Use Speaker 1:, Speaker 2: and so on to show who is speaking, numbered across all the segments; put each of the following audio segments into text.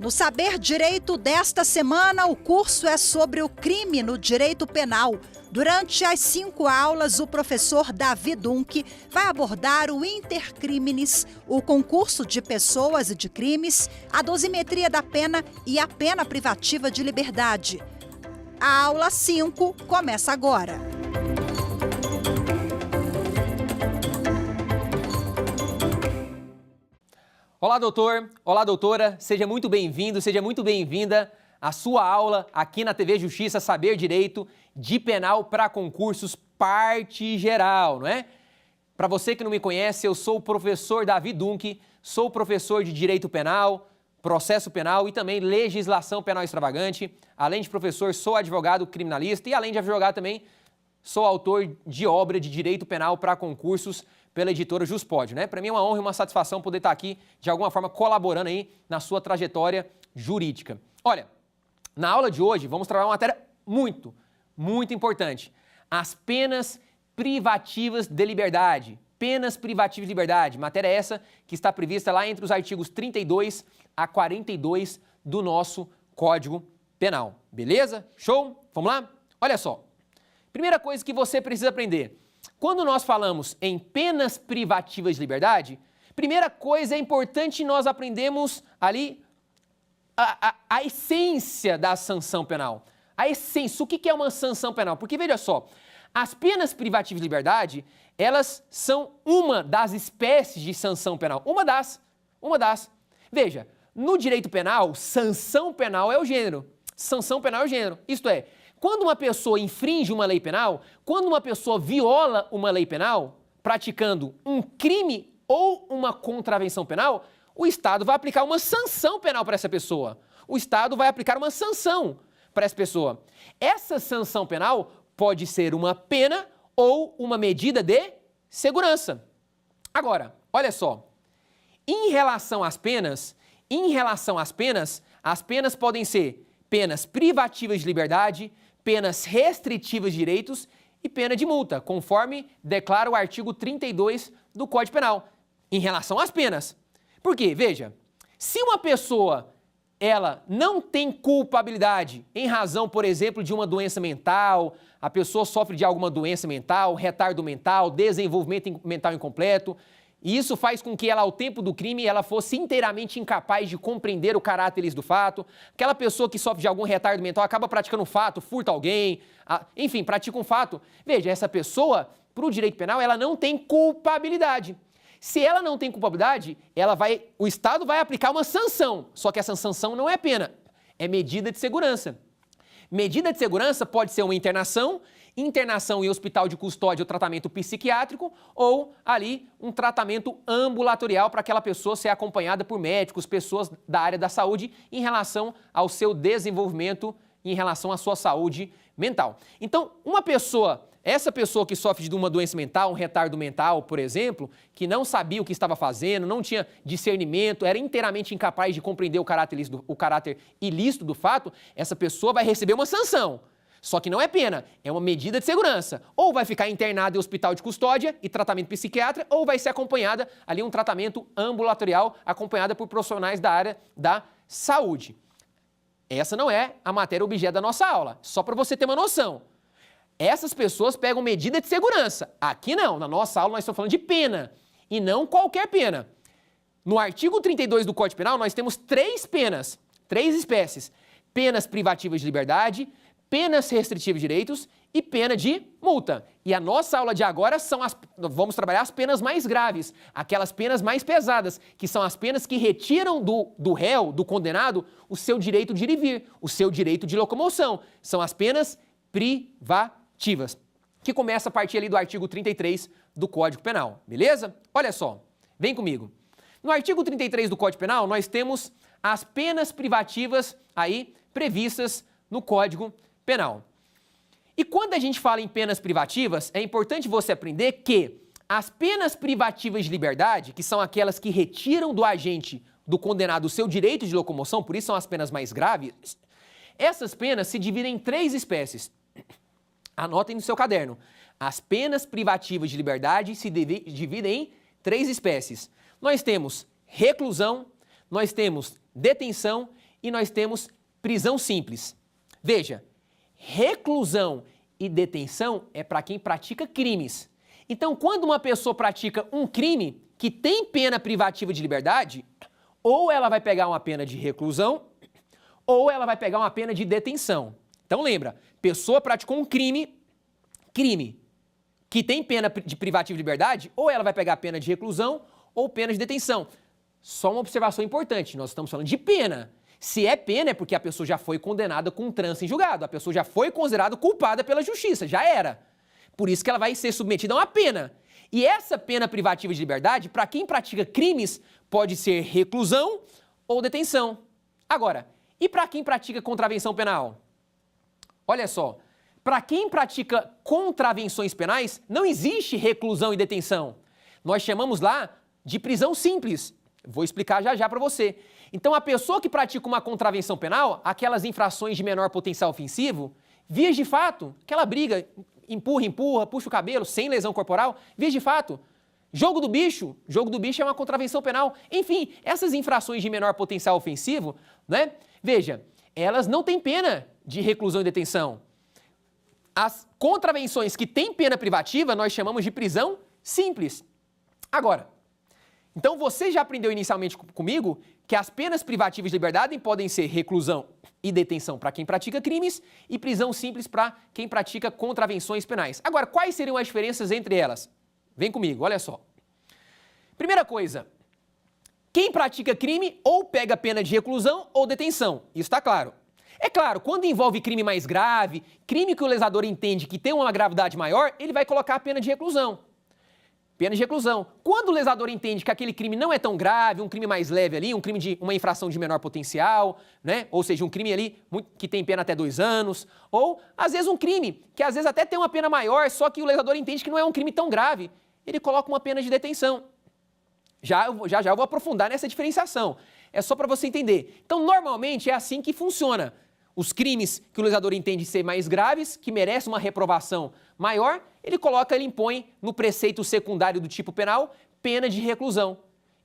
Speaker 1: No Saber Direito desta semana, o curso é sobre o crime no direito penal. Durante as 5 aulas, o professor Davi Dunk vai abordar o intercrimes, o concurso de pessoas e de crimes, a dosimetria da pena e a pena privativa de liberdade. A aula 5 começa agora.
Speaker 2: Olá, doutor! Olá, doutora! Seja muito bem-vindo, seja muito bem-vinda à sua aula aqui na TV Justiça Saber Direito de Penal para Concursos, parte geral, não é? Para você que não me conhece, eu sou o professor Davi Dunk, sou professor de Direito Penal, Processo Penal e também Legislação Penal Extravagante. Além de professor, sou advogado criminalista e além de advogado também sou autor de obra de Direito Penal para Concursos pela editora Juspod, né? Para mim é uma honra e uma satisfação poder estar aqui, de alguma forma, colaborando aí na sua trajetória jurídica. Olha, na aula de hoje vamos trabalhar uma matéria muito importante. As penas privativas de liberdade. Penas privativas de liberdade. Matéria essa que está prevista lá entre os artigos 32 a 42 do nosso Código Penal. Beleza? Show? Vamos lá? Olha só. Primeira coisa que você precisa aprender. Quando nós falamos em penas privativas de liberdade, primeira coisa é importante nós aprendemos ali a essência da sanção penal. A essência, o que é uma sanção penal? Porque veja só, as penas privativas de liberdade, elas são uma das espécies de sanção penal. Uma das. Veja, no direito penal, sanção penal é o gênero. Sanção penal é o gênero. Isto é, quando uma pessoa infringe uma lei penal, quando uma pessoa viola uma lei penal, praticando um crime ou uma contravenção penal, o Estado vai aplicar uma sanção penal para essa pessoa. O Estado vai aplicar uma sanção para essa pessoa. Essa sanção penal pode ser uma pena ou uma medida de segurança. Agora, olha só, em relação às penas, as penas podem ser penas privativas de liberdade, penas restritivas de direitos e pena de multa, conforme declara o artigo 32 do Código Penal, em relação às penas. Por quê? Veja, se uma pessoa ela não tem culpabilidade em razão, por exemplo, de uma doença mental, a pessoa sofre de alguma doença mental, retardo mental, desenvolvimento mental incompleto, e isso faz com que ela, ao tempo do crime, ela fosse inteiramente incapaz de compreender o caráter ilícito do fato. Aquela pessoa que sofre de algum retardo mental acaba praticando um fato, furta alguém, enfim, pratica um fato. Veja, essa pessoa, para o direito penal, ela não tem culpabilidade. Se ela não tem culpabilidade, o Estado vai aplicar uma sanção. Só que essa sanção não é pena, é medida de segurança. Medida de segurança pode ser uma internação em hospital de custódia ou tratamento psiquiátrico, ou ali um tratamento ambulatorial para aquela pessoa ser acompanhada por médicos, pessoas da área da saúde em relação ao seu desenvolvimento, em relação à sua saúde mental. Então, essa pessoa que sofre de uma doença mental, um retardo mental, por exemplo, que não sabia o que estava fazendo, não tinha discernimento, era inteiramente incapaz de compreender o caráter ilícito do fato, essa pessoa vai receber uma sanção. Só que não é pena, é uma medida de segurança. Ou vai ficar internada em hospital de custódia e tratamento psiquiátrico, ou vai ser acompanhada ali um tratamento ambulatorial, acompanhada por profissionais da área da saúde. Essa não é a matéria objeto da nossa aula, só para você ter uma noção. Essas pessoas pegam medida de segurança. Aqui não, na nossa aula nós estamos falando de pena, e não qualquer pena. No artigo 32 do Código Penal nós temos 3 penas, 3 espécies. Penas privativas de liberdade, penas restritivas de direitos e pena de multa. E a nossa aula de agora vamos trabalhar as penas mais graves, aquelas penas mais pesadas, que são as penas que retiram do réu, do condenado, o seu direito de ir e vir, o seu direito de locomoção. São as penas privativas, que começa a partir ali do artigo 33 do Código Penal, beleza? Olha só, vem comigo. No artigo 33 do Código Penal, nós temos as penas privativas aí previstas no Código Penal. E quando a gente fala em penas privativas, é importante você aprender que as penas privativas de liberdade, que são aquelas que retiram do agente, do condenado, o seu direito de locomoção, por isso são as penas mais graves, essas penas se dividem em 3 espécies. Anotem no seu caderno. As penas privativas de liberdade se dividem em 3 espécies. Nós temos reclusão, nós temos detenção e nós temos prisão simples. Veja, reclusão e detenção é para quem pratica crimes. Então, quando uma pessoa pratica um crime que tem pena privativa de liberdade, ou ela vai pegar uma pena de reclusão, ou ela vai pegar uma pena de detenção. Então, lembra, pessoa praticou um crime que tem pena de privativa de liberdade, ou ela vai pegar pena de reclusão ou pena de detenção. Só uma observação importante, nós estamos falando de pena. Se é pena é porque a pessoa já foi condenada com um trânsito em julgado, a pessoa já foi considerada culpada pela justiça, já era. Por isso que ela vai ser submetida a uma pena. E essa pena privativa de liberdade, para quem pratica crimes, pode ser reclusão ou detenção. Agora, e para quem pratica contravenção penal? Olha só, para quem pratica contravenções penais, não existe reclusão e detenção. Nós chamamos lá de prisão simples. Vou explicar já já para você. Então, a pessoa que pratica uma contravenção penal, aquelas infrações de menor potencial ofensivo, vias de fato, aquela briga, empurra, puxa o cabelo, sem lesão corporal, vias de fato. Jogo do bicho é uma contravenção penal. Enfim, essas infrações de menor potencial ofensivo, né? Veja, elas não têm pena de reclusão e detenção. As contravenções que têm pena privativa, nós chamamos de prisão simples. Agora, então você já aprendeu inicialmente comigo que as penas privativas de liberdade podem ser reclusão e detenção para quem pratica crimes e prisão simples para quem pratica contravenções penais. Agora, quais seriam as diferenças entre elas? Vem comigo, olha só. Primeira coisa, quem pratica crime ou pega pena de reclusão ou detenção, isso está claro. É claro, quando envolve crime mais grave, crime que o legislador entende que tem uma gravidade maior, ele vai colocar a pena de reclusão. Pena de reclusão. Quando o legislador entende que aquele crime não é tão grave, um crime mais leve ali, um crime de uma infração de menor potencial, né? Ou seja, um crime ali que tem pena até 2 anos, ou às vezes um crime que às vezes até tem uma pena maior, só que o legislador entende que não é um crime tão grave, ele coloca uma pena de detenção. Já eu vou aprofundar nessa diferenciação. É só para você entender. Então, normalmente é assim que funciona. Os crimes que o legislador entende ser mais graves, que merecem uma reprovação maior, ele impõe no preceito secundário do tipo penal, pena de reclusão.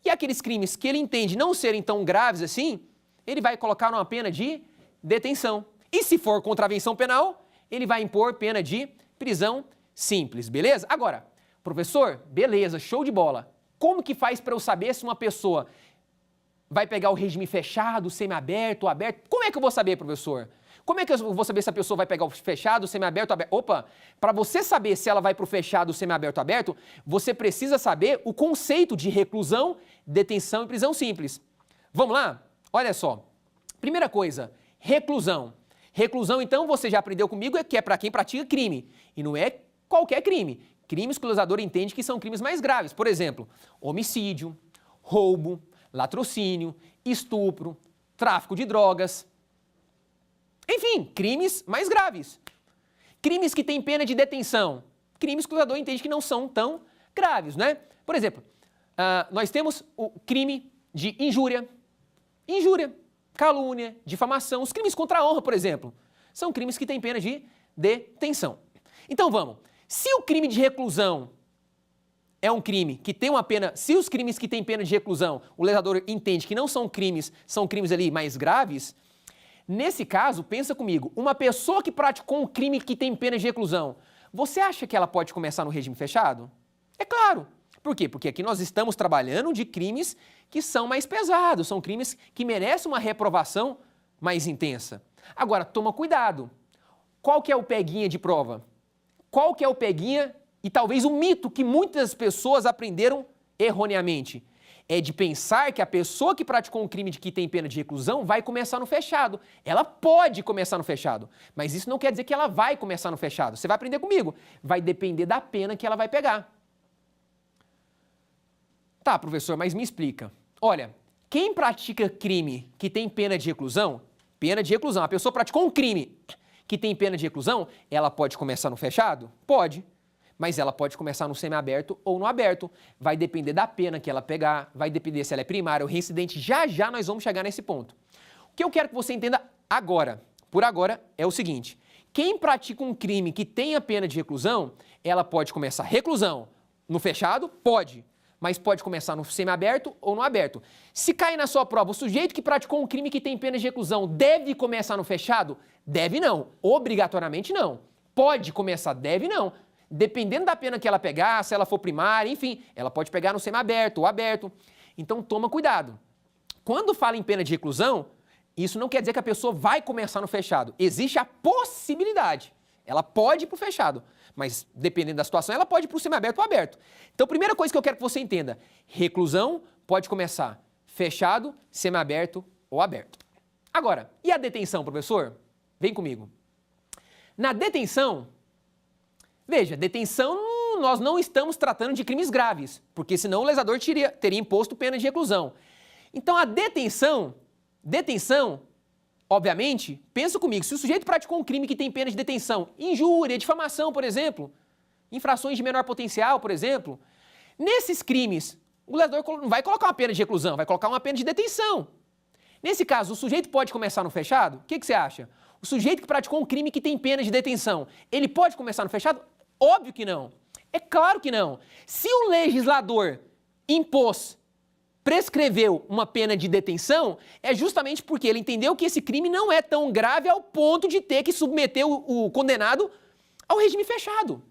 Speaker 2: E aqueles crimes que ele entende não serem tão graves assim, ele vai colocar uma pena de detenção. E se for contravenção penal, ele vai impor pena de prisão simples, beleza? Agora, professor, beleza, show de bola. Como que faz para eu saber se uma pessoa vai pegar o regime fechado, semiaberto ou aberto? Como é que eu vou saber, professor? Como é que eu vou saber se a pessoa vai pegar o fechado, semiaberto ou aberto? Opa, para você saber se ela vai para o fechado, semiaberto ou aberto, você precisa saber o conceito de reclusão, detenção e prisão simples. Vamos lá? Olha só. Primeira coisa, reclusão. Reclusão, então, você já aprendeu comigo, que é para quem pratica crime. E não é qualquer crime. Crimes que o legislador entende que são crimes mais graves. Por exemplo, homicídio, roubo, latrocínio, estupro, tráfico de drogas. Enfim, crimes mais graves. Crimes que têm pena de detenção. Crimes que o legislador entende que não são tão graves, né? Por exemplo, nós temos o crime de injúria, calúnia, difamação. Os crimes contra a honra, por exemplo, são crimes que têm pena de detenção. Então vamos. Se o crime de reclusão é um crime que tem uma pena, se os crimes que têm pena de reclusão, o legislador entende que não são crimes ali mais graves, nesse caso, pensa comigo, uma pessoa que praticou um crime que tem pena de reclusão, você acha que ela pode começar no regime fechado? É claro. Por quê? Porque aqui nós estamos trabalhando de crimes que são mais pesados, são crimes que merecem uma reprovação mais intensa. Agora, toma cuidado. Qual que é o peguinha de prova? Qual que é o peguinha e talvez o mito que muitas pessoas aprenderam erroneamente? É de pensar que a pessoa que praticou um crime que tem pena de reclusão vai começar no fechado. Ela pode começar no fechado, mas isso não quer dizer que ela vai começar no fechado. Você vai aprender comigo. Vai depender da pena que ela vai pegar. Tá, professor, mas me explica. Olha, quem pratica crime que tem pena de reclusão, a pessoa praticou um crime que tem pena de reclusão, ela pode começar no fechado? Pode. Mas ela pode começar no semiaberto ou no aberto. Vai depender da pena que ela pegar, vai depender se ela é primária ou reincidente. Já já nós vamos chegar nesse ponto. O que eu quero que você entenda agora, por agora, é o seguinte. Quem pratica um crime que tenha pena de reclusão, ela pode começar reclusão no fechado? Pode. mas pode começar no semiaberto ou no aberto. Se cair na sua prova, o sujeito que praticou um crime que tem pena de reclusão deve começar no fechado? Deve não. Obrigatoriamente não. Pode começar, deve não. Dependendo da pena que ela pegar, se ela for primária, enfim, ela pode pegar no semiaberto ou aberto. Então toma cuidado. Quando fala em pena de reclusão, isso não quer dizer que a pessoa vai começar no fechado. Existe a possibilidade. Ela pode ir para o fechado, mas dependendo da situação, ela pode ir para o semiaberto ou aberto. Então, a primeira coisa que eu quero que você entenda, reclusão pode começar fechado, semiaberto ou aberto. Agora, e a detenção, professor? Vem comigo. Na detenção, veja, detenção nós não estamos tratando de crimes graves, porque senão o legislador teria imposto pena de reclusão. Então, a detenção, obviamente, pensa comigo, se o sujeito praticou um crime que tem pena de detenção, injúria, difamação, por exemplo, infrações de menor potencial, por exemplo, nesses crimes, o legislador não vai colocar uma pena de reclusão, vai colocar uma pena de detenção. Nesse caso, o sujeito pode começar no fechado? O que você acha? O sujeito que praticou um crime que tem pena de detenção, ele pode começar no fechado? Óbvio que não. É claro que não. Se o legislador prescreveu uma pena de detenção, é justamente porque ele entendeu que esse crime não é tão grave ao ponto de ter que submeter o condenado ao regime fechado.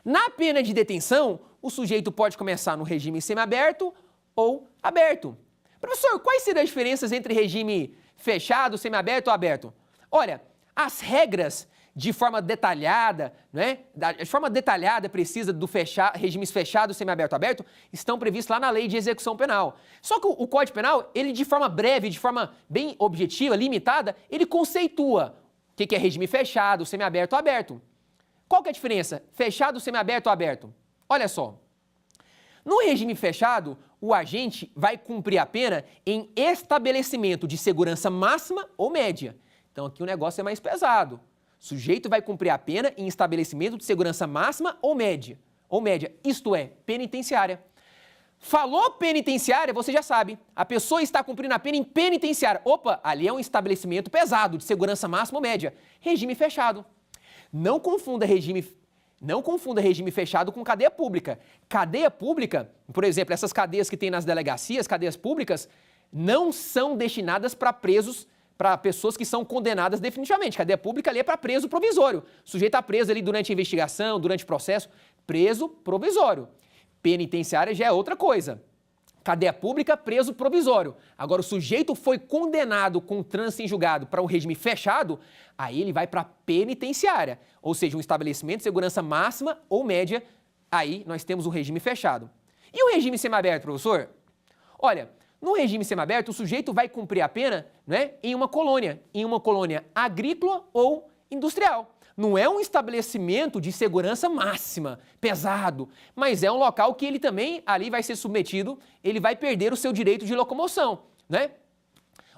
Speaker 2: Na pena de detenção, o sujeito pode começar no regime semiaberto ou aberto. Professor, quais seriam as diferenças entre regime fechado, semiaberto ou aberto? Olha, as regras de forma detalhada, de forma detalhada, precisa do regimes fechado, semiaberto, aberto, estão previstos lá na Lei de Execução Penal. Só que o Código Penal, ele de forma breve, de forma bem objetiva, limitada, ele conceitua o que é regime fechado, semiaberto ou aberto. Qual que é a diferença? Fechado, semiaberto ou aberto? Olha só. No regime fechado, o agente vai cumprir a pena em estabelecimento de segurança máxima ou média. Então aqui o negócio é mais pesado. O sujeito vai cumprir a pena em estabelecimento de segurança máxima ou média, isto é, penitenciária. Falou penitenciária, você já sabe, a pessoa está cumprindo a pena em penitenciária. Opa, ali é um estabelecimento pesado, de segurança máxima ou média, regime fechado. Não confunda regime fechado com cadeia pública. Cadeia pública, por exemplo, essas cadeias que tem nas delegacias, cadeias públicas, não são destinadas para presos, para pessoas que são condenadas definitivamente. Cadeia pública ali é para preso provisório. O sujeito está preso ali durante a investigação, durante o processo, preso provisório. Penitenciária já é outra coisa. Cadeia pública, preso provisório. Agora, o sujeito foi condenado com trânsito em julgado para um regime fechado, aí ele vai para penitenciária, ou seja, um estabelecimento de segurança máxima ou média, aí nós temos o regime fechado. E o regime semiaberto, professor? Olha, no regime semiaberto, o sujeito vai cumprir a pena em uma colônia agrícola ou industrial. Não é um estabelecimento de segurança máxima, pesado, mas é um local que ele também ali vai ser submetido, ele vai perder o seu direito de locomoção,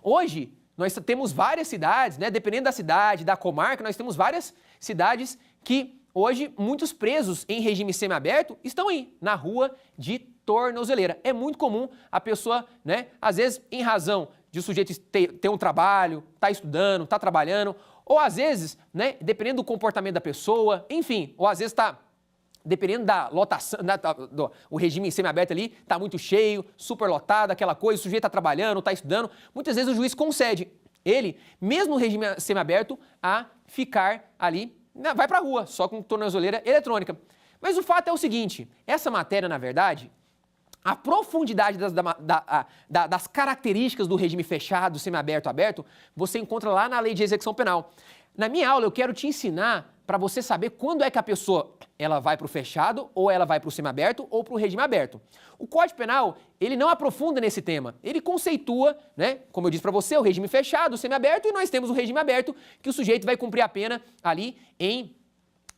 Speaker 2: Hoje, nós temos várias cidades, dependendo da cidade, da comarca, nós temos várias cidades que hoje muitos presos em regime semiaberto estão aí, na rua de tornozeleira. É muito comum a pessoa, às vezes, em razão de o sujeito ter um trabalho, tá estudando, tá trabalhando, ou às vezes, dependendo do comportamento da pessoa, enfim, ou às vezes dependendo da lotação, o regime semiaberto ali tá muito cheio, super lotado, aquela coisa, o sujeito tá trabalhando, tá estudando, muitas vezes o juiz concede ele, mesmo no regime semiaberto, a ficar ali, vai pra rua, só com tornozeleira eletrônica. Mas o fato é o seguinte, essa matéria, na verdade, a profundidade das características do regime fechado, semiaberto, aberto, você encontra lá na Lei de Execução Penal. Na minha aula, eu quero te ensinar para você saber quando é que a pessoa ela vai para o fechado, ou ela vai para o semiaberto, ou para o regime aberto. O Código Penal, ele não aprofunda nesse tema. Ele conceitua, como eu disse para você, o regime fechado, o semiaberto, e nós temos o regime aberto, que o sujeito vai cumprir a pena ali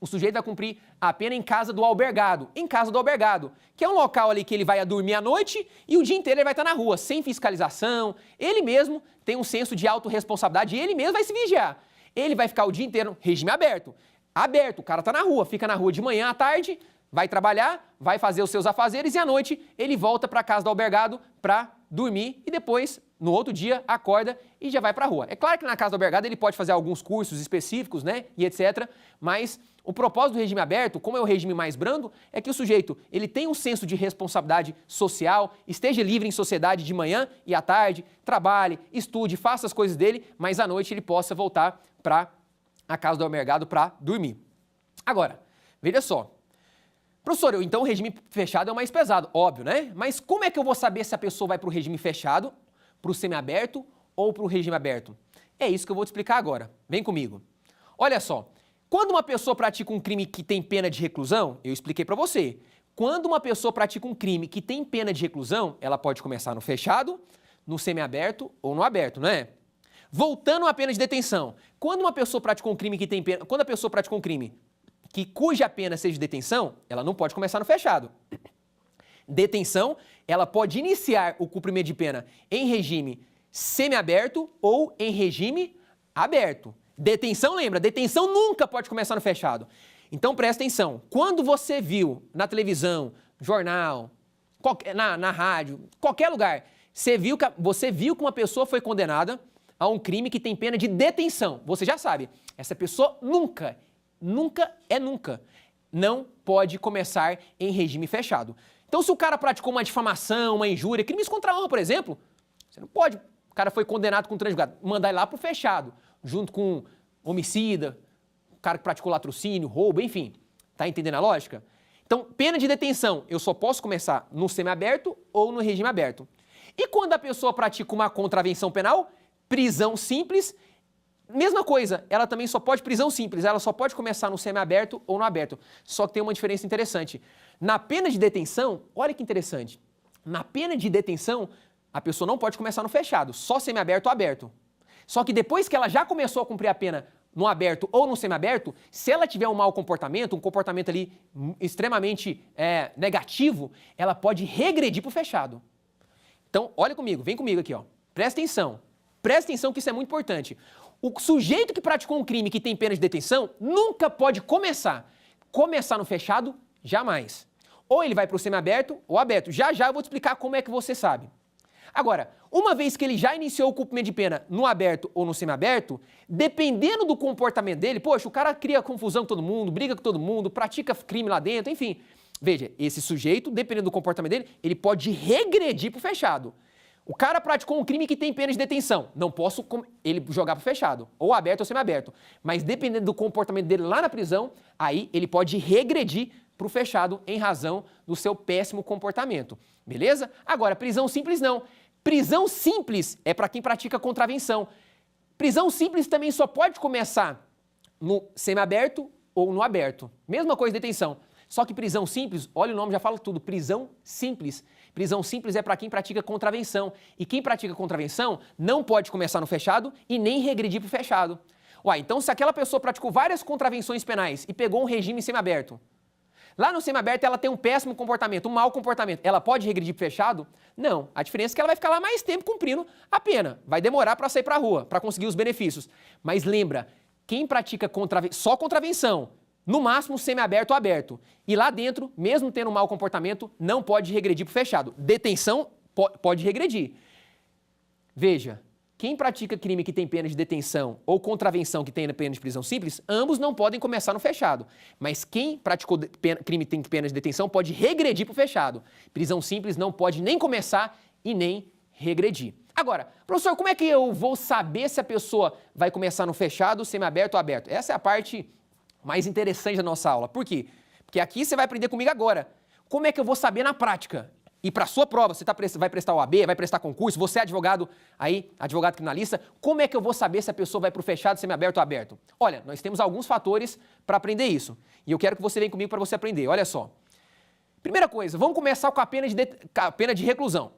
Speaker 2: O sujeito vai cumprir a pena em casa do albergado. Em casa do albergado, que é um local ali que ele vai dormir à noite e o dia inteiro ele vai estar na rua, sem fiscalização. Ele mesmo tem um senso de autorresponsabilidade e ele mesmo vai se vigiar. Ele vai ficar o dia inteiro, regime aberto. Aberto, o cara está na rua, fica na rua de manhã à tarde, vai trabalhar, vai fazer os seus afazeres e à noite ele volta para a casa do albergado para dormir e depois, no outro dia, acorda e já vai para a rua. É claro que na casa do albergado ele pode fazer alguns cursos específicos, né, e etc., mas o propósito do regime aberto, como é o regime mais brando, é que o sujeito ele tem um senso de responsabilidade social, esteja livre em sociedade de manhã e à tarde, trabalhe, estude, faça as coisas dele, mas à noite ele possa voltar para a casa do albergado para dormir. Agora, veja só. Professor, então o regime fechado é o mais pesado, óbvio, né? Mas como é que eu vou saber se a pessoa vai para o regime fechado, para o semiaberto ou para o regime aberto? É isso que eu vou te explicar agora. Vem comigo. Olha só, quando uma pessoa pratica um crime que tem pena de reclusão, eu expliquei para você. Quando uma pessoa pratica um crime que tem pena de reclusão, ela pode começar no fechado, no semiaberto ou no aberto, não é? Voltando à pena de detenção. Quando uma pessoa praticou um crime que tem pena, quando a pessoa praticou um crime cuja pena seja de detenção, ela não pode começar no fechado. Detenção, ela pode iniciar o cumprimento de pena em regime semiaberto ou em regime aberto. Detenção, lembra, detenção nunca pode começar no fechado. Então presta atenção, quando você viu na televisão, jornal, na rádio, qualquer lugar, você viu que uma pessoa foi condenada a um crime que tem pena de detenção, você já sabe, essa pessoa nunca não pode começar em regime fechado. Então, se o cara praticou uma difamação, uma injúria, crimes contra a honra, por exemplo, você não pode, o cara foi condenado com transjugado, mandar ele lá pro fechado, junto com homicida, o cara que praticou latrocínio, roubo, enfim. Tá entendendo a lógica? Então, pena de detenção, eu só posso começar no semiaberto ou no regime aberto. E quando a pessoa pratica uma contravenção penal, prisão simples, mesma coisa, ela também só pode, prisão simples, ela só pode começar no semiaberto ou no aberto. Só que tem uma diferença interessante. Na pena de detenção, olha que interessante, na pena de detenção, a pessoa não pode começar no fechado, só semiaberto ou aberto. Só que depois que ela já começou a cumprir a pena no aberto ou no semiaberto, se ela tiver um mau comportamento, um comportamento ali extremamente negativo, ela pode regredir para o fechado. Então, olha comigo, vem comigo aqui, ó. Presta atenção que isso é muito importante. O sujeito que praticou um crime que tem pena de detenção nunca pode começar no fechado, jamais. Ou ele vai para o semiaberto ou aberto. Já eu vou te explicar como é que você sabe. Agora, uma vez que ele já iniciou o cumprimento de pena no aberto ou no semiaberto, dependendo do comportamento dele, poxa, o cara cria confusão com todo mundo, briga com todo mundo, pratica crime lá dentro, enfim. Veja, esse sujeito, dependendo do comportamento dele, ele pode regredir para o fechado. O cara praticou um crime que tem pena de detenção. Não posso ele jogar para o fechado, ou aberto ou semiaberto. Mas dependendo do comportamento dele lá na prisão, aí ele pode regredir para o fechado em razão do seu péssimo comportamento. Beleza? Agora, prisão simples não. Prisão simples é para quem pratica contravenção. Prisão simples também só pode começar no semiaberto ou no aberto. Mesma coisa detenção. Só que prisão simples, olha o nome, já fala tudo, prisão simples. Prisão simples é para quem pratica contravenção. E quem pratica contravenção não pode começar no fechado e nem regredir para o fechado. Uai, então se aquela pessoa praticou várias contravenções penais e pegou um regime semiaberto, lá no semiaberto ela tem um péssimo comportamento, um mau comportamento, ela pode regredir para o fechado? Não, a diferença é que ela vai ficar lá mais tempo cumprindo a pena. Vai demorar para sair para a rua, para conseguir os benefícios. Mas lembra, quem pratica só contravenção, no máximo semiaberto ou aberto. E lá dentro, mesmo tendo um mau comportamento, não pode regredir para o fechado. Detenção pode regredir. Veja, quem pratica crime que tem pena de detenção ou contravenção que tem pena de prisão simples, ambos não podem começar no fechado. Mas quem praticou crime que tem pena de detenção pode regredir para o fechado. Prisão simples não pode nem começar e nem regredir. Agora, professor, como é que eu vou saber se a pessoa vai começar no fechado, semiaberto ou aberto? Essa é a parte mais interessante da nossa aula. Por quê? Porque aqui você vai aprender comigo agora. Como é que eu vou saber na prática? E para a sua prova, você vai prestar OAB, vai prestar concurso, você é advogado aí, advogado criminalista, como é que eu vou saber se a pessoa vai para o fechado, semiaberto ou aberto? Olha, nós temos alguns fatores para aprender isso. E eu quero que você venha comigo para você aprender. Olha só. Primeira coisa, vamos começar com a pena de reclusão.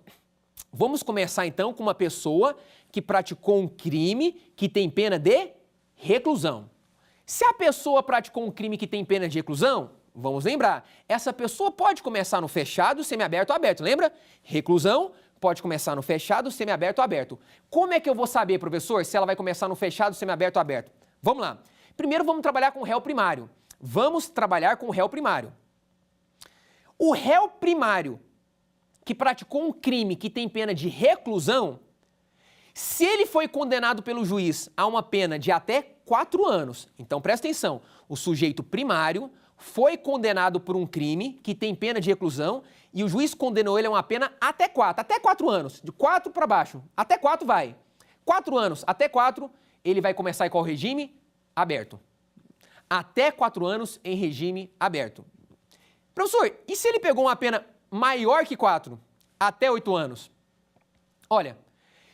Speaker 2: Vamos começar então com uma pessoa que praticou um crime que tem pena de reclusão. Se a pessoa praticou um crime que tem pena de reclusão, vamos lembrar, essa pessoa pode começar no fechado, semiaberto ou aberto, lembra? Reclusão pode começar no fechado, semiaberto ou aberto. Como é que eu vou saber, professor, se ela vai começar no fechado, semiaberto ou aberto? Vamos lá. Primeiro vamos trabalhar com o réu primário. O réu primário que praticou um crime que tem pena de reclusão, se ele foi condenado pelo juiz a uma pena de até 4 anos, então presta atenção, o sujeito primário foi condenado por um crime que tem pena de reclusão e o juiz condenou ele a uma pena até 4 anos, de 4 para baixo, até 4 vai. 4 anos, até 4, ele vai começar em qual regime? Aberto. Até 4 anos em regime aberto. Professor, e se ele pegou uma pena maior que 4, até 8 anos? Olha,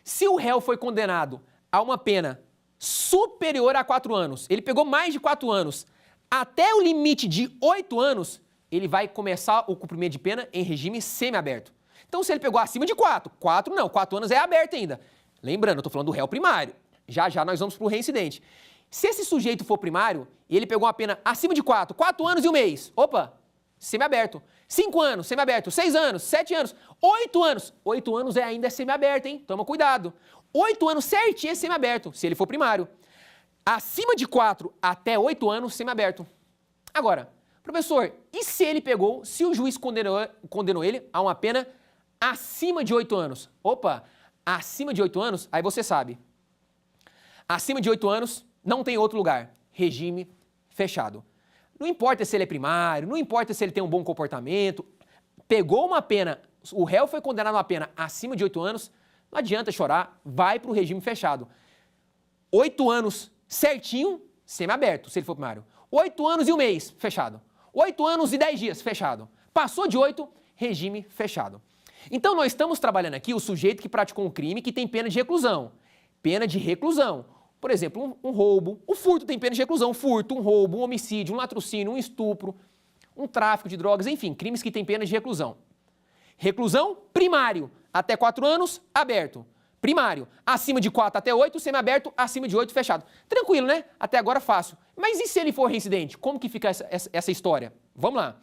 Speaker 2: se o réu foi condenado a uma pena superior a 4 anos, ele pegou mais de 4 anos, até o limite de 8 anos, ele vai começar o cumprimento de pena em regime semiaberto. Então, se ele pegou acima de 4 não, 4 anos é aberto ainda. Lembrando, eu estou falando do réu primário. Já já nós vamos para o reincidente. Se esse sujeito for primário e ele pegou uma pena acima de 4 anos e 1 mês, opa, semiaberto. 5 anos, semiaberto. 6 anos, 7 anos, 8 anos. 8 anos ainda é semiaberto, hein? Toma cuidado. 8 anos certinho é semiaberto, se ele for primário. Acima de 4 até 8 anos, semiaberto. Agora, professor, e se ele pegou, se o juiz condenou ele a uma pena acima de 8 anos? Opa, acima de 8 anos, aí você sabe. Acima de 8 anos, não tem outro lugar. Regime fechado. Não importa se ele é primário, não importa se ele tem um bom comportamento. Pegou uma pena, o réu foi condenado a uma pena acima de 8 anos, não adianta chorar, vai para o regime fechado. 8 anos certinho, semiaberto, se ele for primário. 8 anos e 1 mês, fechado. 8 anos e 10 dias, fechado. Passou de 8, regime fechado. Então, nós estamos trabalhando aqui o sujeito que praticou um crime que tem pena de reclusão. Pena de reclusão. Por exemplo, um roubo. O furto tem pena de reclusão. Um furto, um roubo, um homicídio, um latrocínio, um estupro, um tráfico de drogas, enfim, crimes que têm pena de reclusão. Reclusão primário, até 4 anos, aberto. Primário, acima de 4 até 8, semiaberto, acima de 8, fechado. Tranquilo, né? Até agora fácil. Mas e se ele for reincidente? Como que fica essa história? Vamos lá.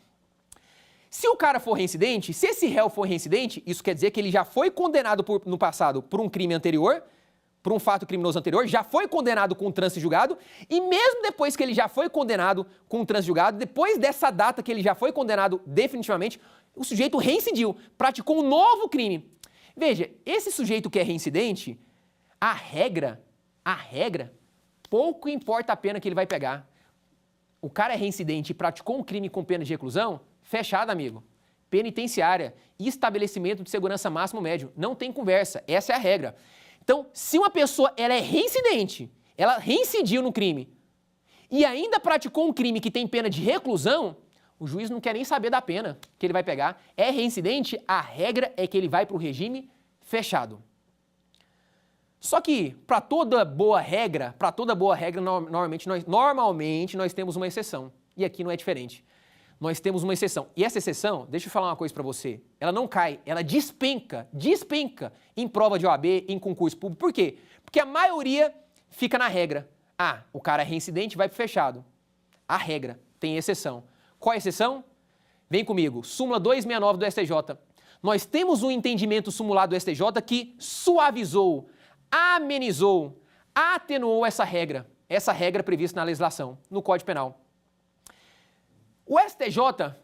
Speaker 2: Se o cara for reincidente, se esse réu for reincidente, isso quer dizer que ele já foi condenado no passado por um crime anterior, por um fato criminoso anterior, já foi condenado com um trânsito julgado, e mesmo depois que ele já foi condenado com um trânsito julgado, depois dessa data que ele já foi condenado definitivamente, o sujeito reincidiu, praticou um novo crime. Veja, esse sujeito que é reincidente, a regra, pouco importa a pena que ele vai pegar. O cara é reincidente e praticou um crime com pena de reclusão, fechado, amigo. Penitenciária, estabelecimento de segurança máximo médio. Não tem conversa, essa é a regra. Então, se uma pessoa ela é reincidente, ela reincidiu no crime e ainda praticou um crime que tem pena de reclusão, o juiz não quer nem saber da pena que ele vai pegar. É reincidente, a regra é que ele vai para o regime fechado. Só que, para toda boa regra, normalmente nós temos uma exceção. E aqui não é diferente. Nós temos uma exceção. E essa exceção, deixa eu falar uma coisa para você, ela não cai, ela despenca em prova de OAB, em concurso público. Por quê? Porque a maioria fica na regra. Ah, o cara é reincidente, vai para fechado. A regra tem exceção. Qual é a exceção? Vem comigo, súmula 269 do STJ. Nós temos um entendimento sumulado do STJ que suavizou, amenizou, atenuou essa regra prevista na legislação, no Código Penal. O STJ,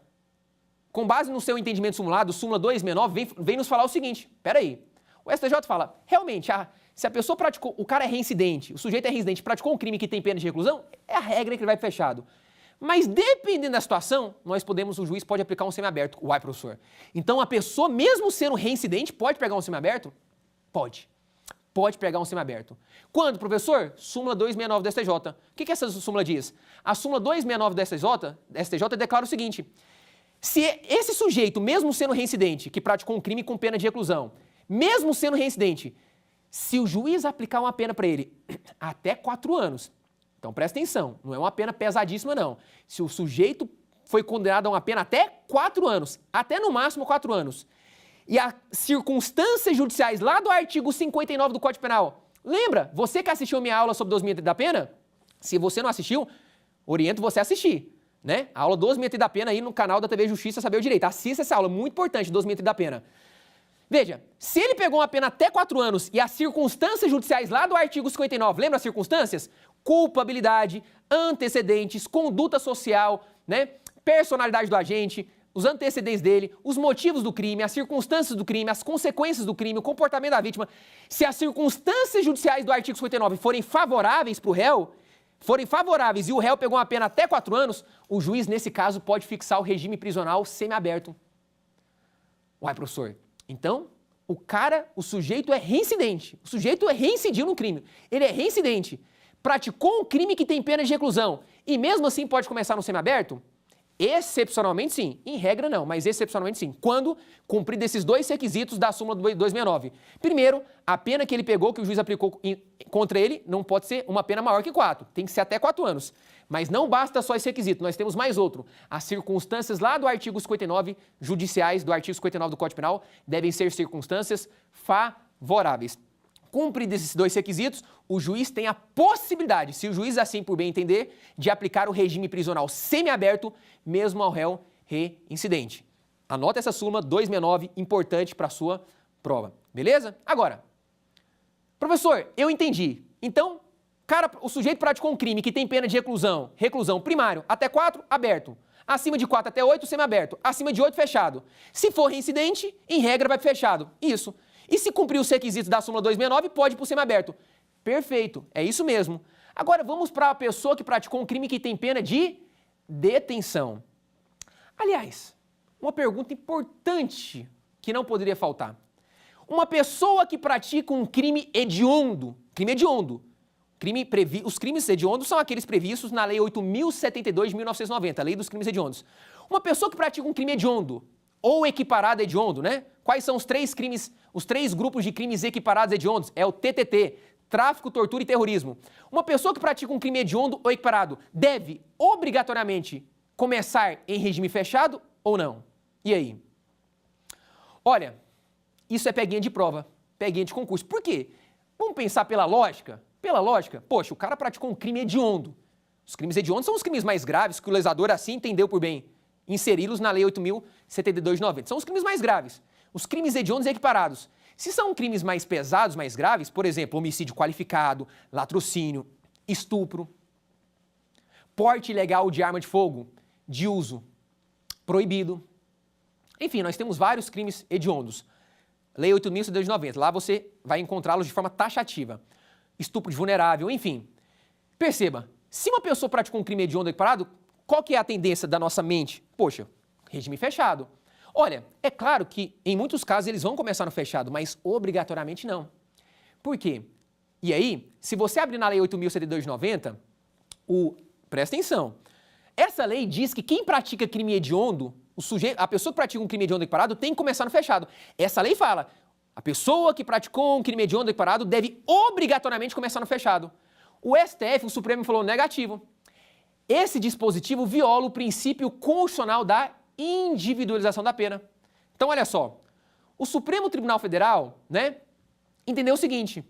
Speaker 2: com base no seu entendimento sumulado, súmula 269, vem nos falar o seguinte, peraí, o STJ fala, realmente, se a pessoa praticou, o cara é reincidente, o sujeito é reincidente, praticou um crime que tem pena de reclusão, é a regra que ele vai fechado. Mas dependendo da situação, o juiz pode aplicar um semiaberto. Uai, professor. Então a pessoa, mesmo sendo reincidente, pode pegar um semiaberto? Pode. Pode pegar um semiaberto. Quando, professor? Súmula 269 do STJ. O que essa súmula diz? A súmula 269 do STJ declara o seguinte: se esse sujeito, mesmo sendo reincidente, que praticou um crime com pena de reclusão, mesmo sendo reincidente, se o juiz aplicar uma pena para ele até 4 anos, então presta atenção, não é uma pena pesadíssima não. Se o sujeito foi condenado a uma pena até 4 anos, até no máximo 4 anos, e as circunstâncias judiciais lá do artigo 59 do Código Penal, lembra? Você que assistiu a minha aula sobre dosimetria da pena? Se você não assistiu, oriento você a assistir, né? A aula dosimetria da pena aí no canal da TV Justiça Saber o Direito. Assista essa aula, muito importante, dosimetria da pena. Veja, se ele pegou uma pena até 4 anos e as circunstâncias judiciais lá do artigo 59, lembra as circunstâncias? Culpabilidade, antecedentes, conduta social, né? Personalidade do agente, os antecedentes dele, os motivos do crime, as circunstâncias do crime, as consequências do crime, o comportamento da vítima, se as circunstâncias judiciais do artigo 59 forem favoráveis para o réu, forem favoráveis e o réu pegou uma pena até 4 anos, o juiz, nesse caso, pode fixar o regime prisional semiaberto. Uai, professor, então o sujeito é reincidente, o sujeito reincidiu no crime, ele é reincidente, praticou um crime que tem pena de reclusão e mesmo assim pode começar no semiaberto? Excepcionalmente sim, em regra não, mas excepcionalmente sim, quando cumprido esses 2 requisitos da súmula do 269. Primeiro, a pena que ele pegou, que o juiz aplicou contra ele, não pode ser uma pena maior que 4, tem que ser até 4 anos. Mas não basta só esse requisito, nós temos mais outro. As circunstâncias lá do artigo 59, judiciais do artigo 59 do Código Penal, devem ser circunstâncias favoráveis. Cumpridos esses 2 requisitos, o juiz tem a possibilidade, se o juiz assim por bem entender, de aplicar o regime prisional semiaberto, mesmo ao réu reincidente. Anota essa súmula 269, importante para a sua prova. Beleza? Agora, professor, eu entendi. Então, o sujeito praticou um crime que tem pena de reclusão primário, até 4, aberto. Acima de 4 até 8, semiaberto. Acima de 8, fechado. Se for reincidente, em regra vai fechado. Isso. E se cumprir os requisitos da súmula 269, pode ir para o semiaberto. Perfeito, é isso mesmo. Agora vamos para a pessoa que praticou um crime que tem pena de detenção. Aliás, uma pergunta importante que não poderia faltar. Uma pessoa que pratica um crime hediondo, os crimes hediondos são aqueles previstos na Lei 8.072 de 1990, a Lei dos Crimes Hediondos. Uma pessoa que pratica um crime hediondo, ou equiparado hediondo, né? Quais são os 3 grupos de crimes equiparados hediondos? É o TTT, tráfico, tortura e terrorismo. Uma pessoa que pratica um crime hediondo ou equiparado deve obrigatoriamente começar em regime fechado ou não? E aí? Olha, isso é peguinha de prova, peguinha de concurso. Por quê? Vamos pensar pela lógica? Pela lógica, poxa, o cara praticou um crime hediondo. Os crimes hediondos são os crimes mais graves que o legislador assim entendeu por bem inseri-los na Lei 8.072 de 90. São os crimes mais graves. Os crimes hediondos e equiparados. Se são crimes mais pesados, mais graves, por exemplo, homicídio qualificado, latrocínio, estupro, porte ilegal de arma de fogo, de uso proibido. Enfim, nós temos vários crimes hediondos. Lei 8.072 de 90. Lá você vai encontrá-los de forma taxativa. Estupro de vulnerável, enfim. Perceba, se uma pessoa praticou um crime hediondo ou equiparado, qual que é a tendência da nossa mente? Poxa, regime fechado. Olha, é claro que em muitos casos eles vão começar no fechado, mas obrigatoriamente não. Por quê? E aí, se você abrir na Lei 8.072 de 90, presta atenção, essa lei diz que quem pratica crime hediondo, a pessoa que pratica um crime hediondo equiparado tem que começar no fechado. Essa lei fala, a pessoa que praticou um crime hediondo equiparado deve obrigatoriamente começar no fechado. O STF, o Supremo, falou negativo. Esse dispositivo viola o princípio constitucional da individualização da pena. Então, olha só, o Supremo Tribunal Federal, né, entendeu o seguinte,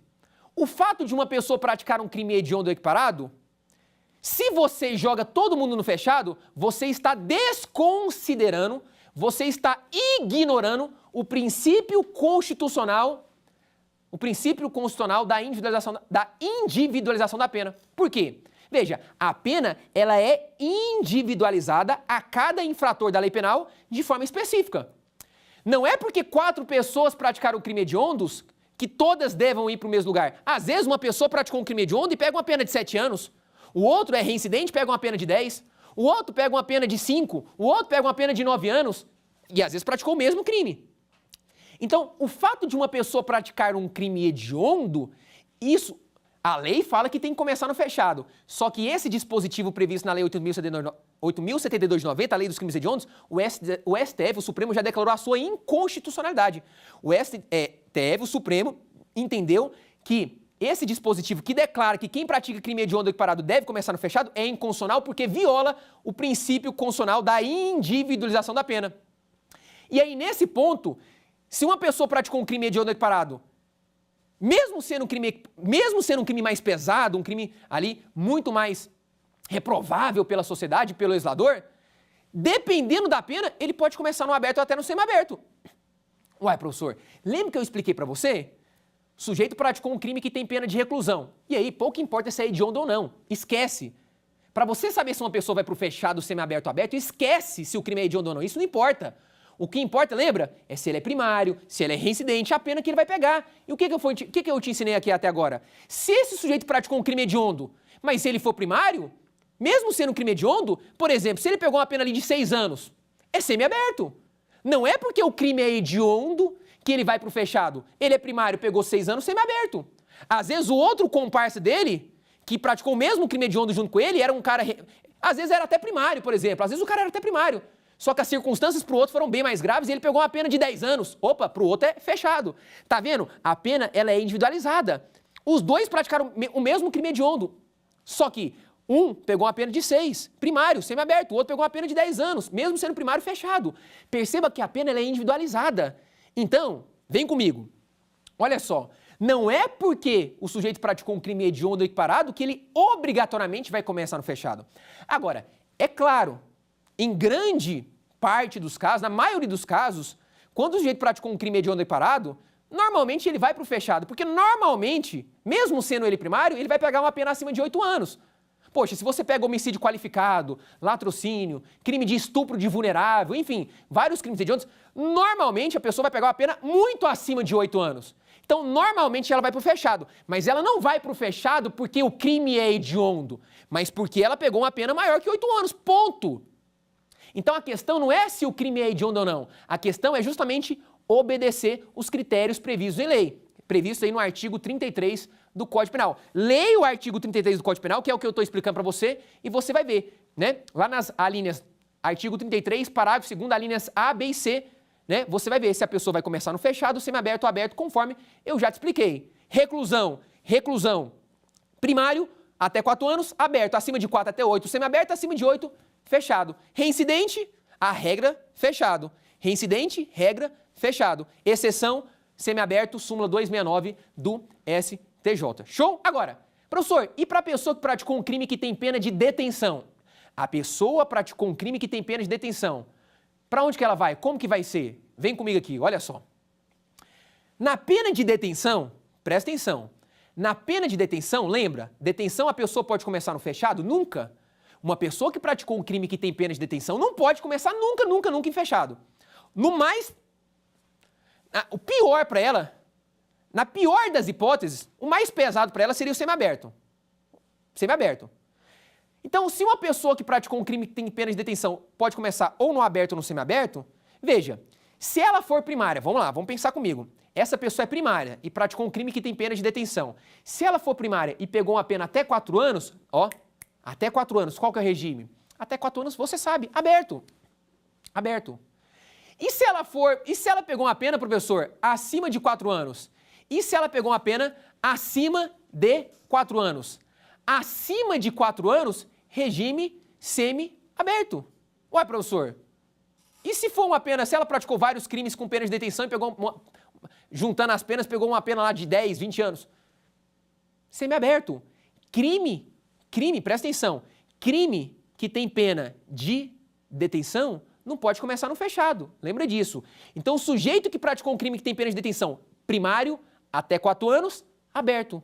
Speaker 2: o fato de uma pessoa praticar um crime hediondo ou equiparado, se você joga todo mundo no fechado, você está desconsiderando, você está ignorando o princípio constitucional da individualização da pena. Por quê? Veja, a pena ela é individualizada a cada infrator da lei penal de forma específica. Não é porque 4 pessoas praticaram crime hediondos que todas devam ir para o mesmo lugar. Às vezes uma pessoa praticou um crime hediondo e pega uma pena de 7 anos, o outro é reincidente e pega uma pena de 10, o outro pega uma pena de 5, o outro pega uma pena de 9 anos e às vezes praticou o mesmo crime. Então, o fato de uma pessoa praticar um crime hediondo, a lei fala que tem que começar no fechado. Só que esse dispositivo previsto na Lei 8.072 de 90, a Lei dos Crimes Hediondos, o STF, o Supremo, já declarou a sua inconstitucionalidade. O STF, o Supremo, entendeu que esse dispositivo que declara que quem pratica crime hediondo equiparado deve começar no fechado é inconstitucional porque viola o princípio constitucional da individualização da pena. E aí, nesse ponto, se uma pessoa praticou um crime hediondo equiparado, mesmo sendo um crime mais pesado, um crime ali muito mais reprovável pela sociedade, pelo legislador, dependendo da pena, ele pode começar no aberto ou até no semiaberto. Uai, professor, lembra que eu expliquei para você? O sujeito praticou um crime que tem pena de reclusão. E aí, pouco importa se é hediondo ou não. Esquece. Para você saber se uma pessoa vai para o fechado, semiaberto ou aberto, esquece se o crime é hediondo ou não. Isso não importa. O que importa, lembra? É se ele é primário, se ele é reincidente, a pena que ele vai pegar. E o que eu te ensinei aqui até agora? Se esse sujeito praticou um crime hediondo, mas se ele for primário, mesmo sendo um crime hediondo, por exemplo, se ele pegou uma pena ali de 6 anos, é semiaberto. Não é porque o crime é hediondo que ele vai para o fechado. Ele é primário, pegou 6 anos, semiaberto. Às vezes o outro comparsa dele, que praticou o mesmo crime hediondo junto com ele, era um cara... Às vezes era até primário, por exemplo. Às vezes o cara era até primário. Só que as circunstâncias para o outro foram bem mais graves e ele pegou uma pena de 10 anos. Opa, para o outro é fechado. Tá vendo? A pena, ela é individualizada. Os dois praticaram o mesmo crime hediondo. Só que um pegou uma pena de 6, primário, semiaberto. O outro pegou uma pena de 10 anos, mesmo sendo primário fechado. Perceba que a pena, ela é individualizada. Então, vem comigo. Olha só. Não é porque o sujeito praticou um crime hediondo ou equiparado que ele obrigatoriamente vai começar no fechado. Agora, é claro, em grande parte dos casos, na maioria dos casos, quando o sujeito praticou um crime hediondo ou equiparado, normalmente ele vai para o fechado, porque normalmente, mesmo sendo ele primário, ele vai pegar uma pena acima de 8 anos. Poxa, se você pega homicídio qualificado, latrocínio, crime de estupro de vulnerável, enfim, vários crimes hediondos, normalmente a pessoa vai pegar uma pena muito acima de 8 anos. Então, normalmente ela vai para o fechado, mas ela não vai para o fechado porque o crime é hediondo, mas porque ela pegou uma pena maior que 8 anos, ponto. Então, a questão não é se o crime é hediondo ou não, a questão é justamente obedecer os critérios previstos em lei, previsto aí no artigo 33 do Código Penal. Leia o artigo 33 do Código Penal, que é o que eu estou explicando para você, e você vai ver, né? Lá nas alíneas, artigo 33, parágrafo 2º, alíneas A, B e C, né? Você vai ver se a pessoa vai começar no fechado, semiaberto ou aberto, conforme eu já te expliquei. Reclusão, primário, até 4 anos, aberto, acima de 4 até 8, semiaberto, acima de 8, fechado. Reincidente, a regra, fechado. Reincidente, regra, fechado. Exceção, semiaberto, súmula 269 do STJ. Show? Agora, professor, e para a pessoa que praticou um crime que tem pena de detenção? A pessoa praticou um crime que tem pena de detenção. Para onde que ela vai? Como que vai ser? Vem comigo aqui, olha só. Na pena de detenção, presta atenção. Na pena de detenção, lembra? Detenção a pessoa pode começar no fechado? Nunca. Uma pessoa que praticou um crime que tem pena de detenção não pode começar nunca em fechado. No mais, o pior para ela, na pior das hipóteses, o mais pesado para ela seria o semiaberto. Semiaberto. Então, se uma pessoa que praticou um crime que tem pena de detenção pode começar ou no aberto ou no semiaberto, veja, se ela for primária, vamos lá, vamos pensar comigo. Essa pessoa é primária e praticou um crime que tem pena de detenção. Se ela for primária e pegou uma pena até 4 anos, ó, até 4 anos, qual que é o regime? Até 4 anos, você sabe, aberto. Aberto. E se ela pegou uma pena, professor, acima de 4 anos? E se ela pegou uma pena acima de 4 anos? Acima de 4 anos, regime semi-aberto. Ué, professor, e se for uma pena, se ela praticou vários crimes com pena de detenção e pegou, juntando as penas, pegou uma pena lá de 10, 20 anos? Semi-aberto. Crime, presta atenção, crime que tem pena de detenção não pode começar no fechado, lembra disso. Então, o sujeito que praticou um crime que tem pena de detenção primário, até 4 anos, aberto.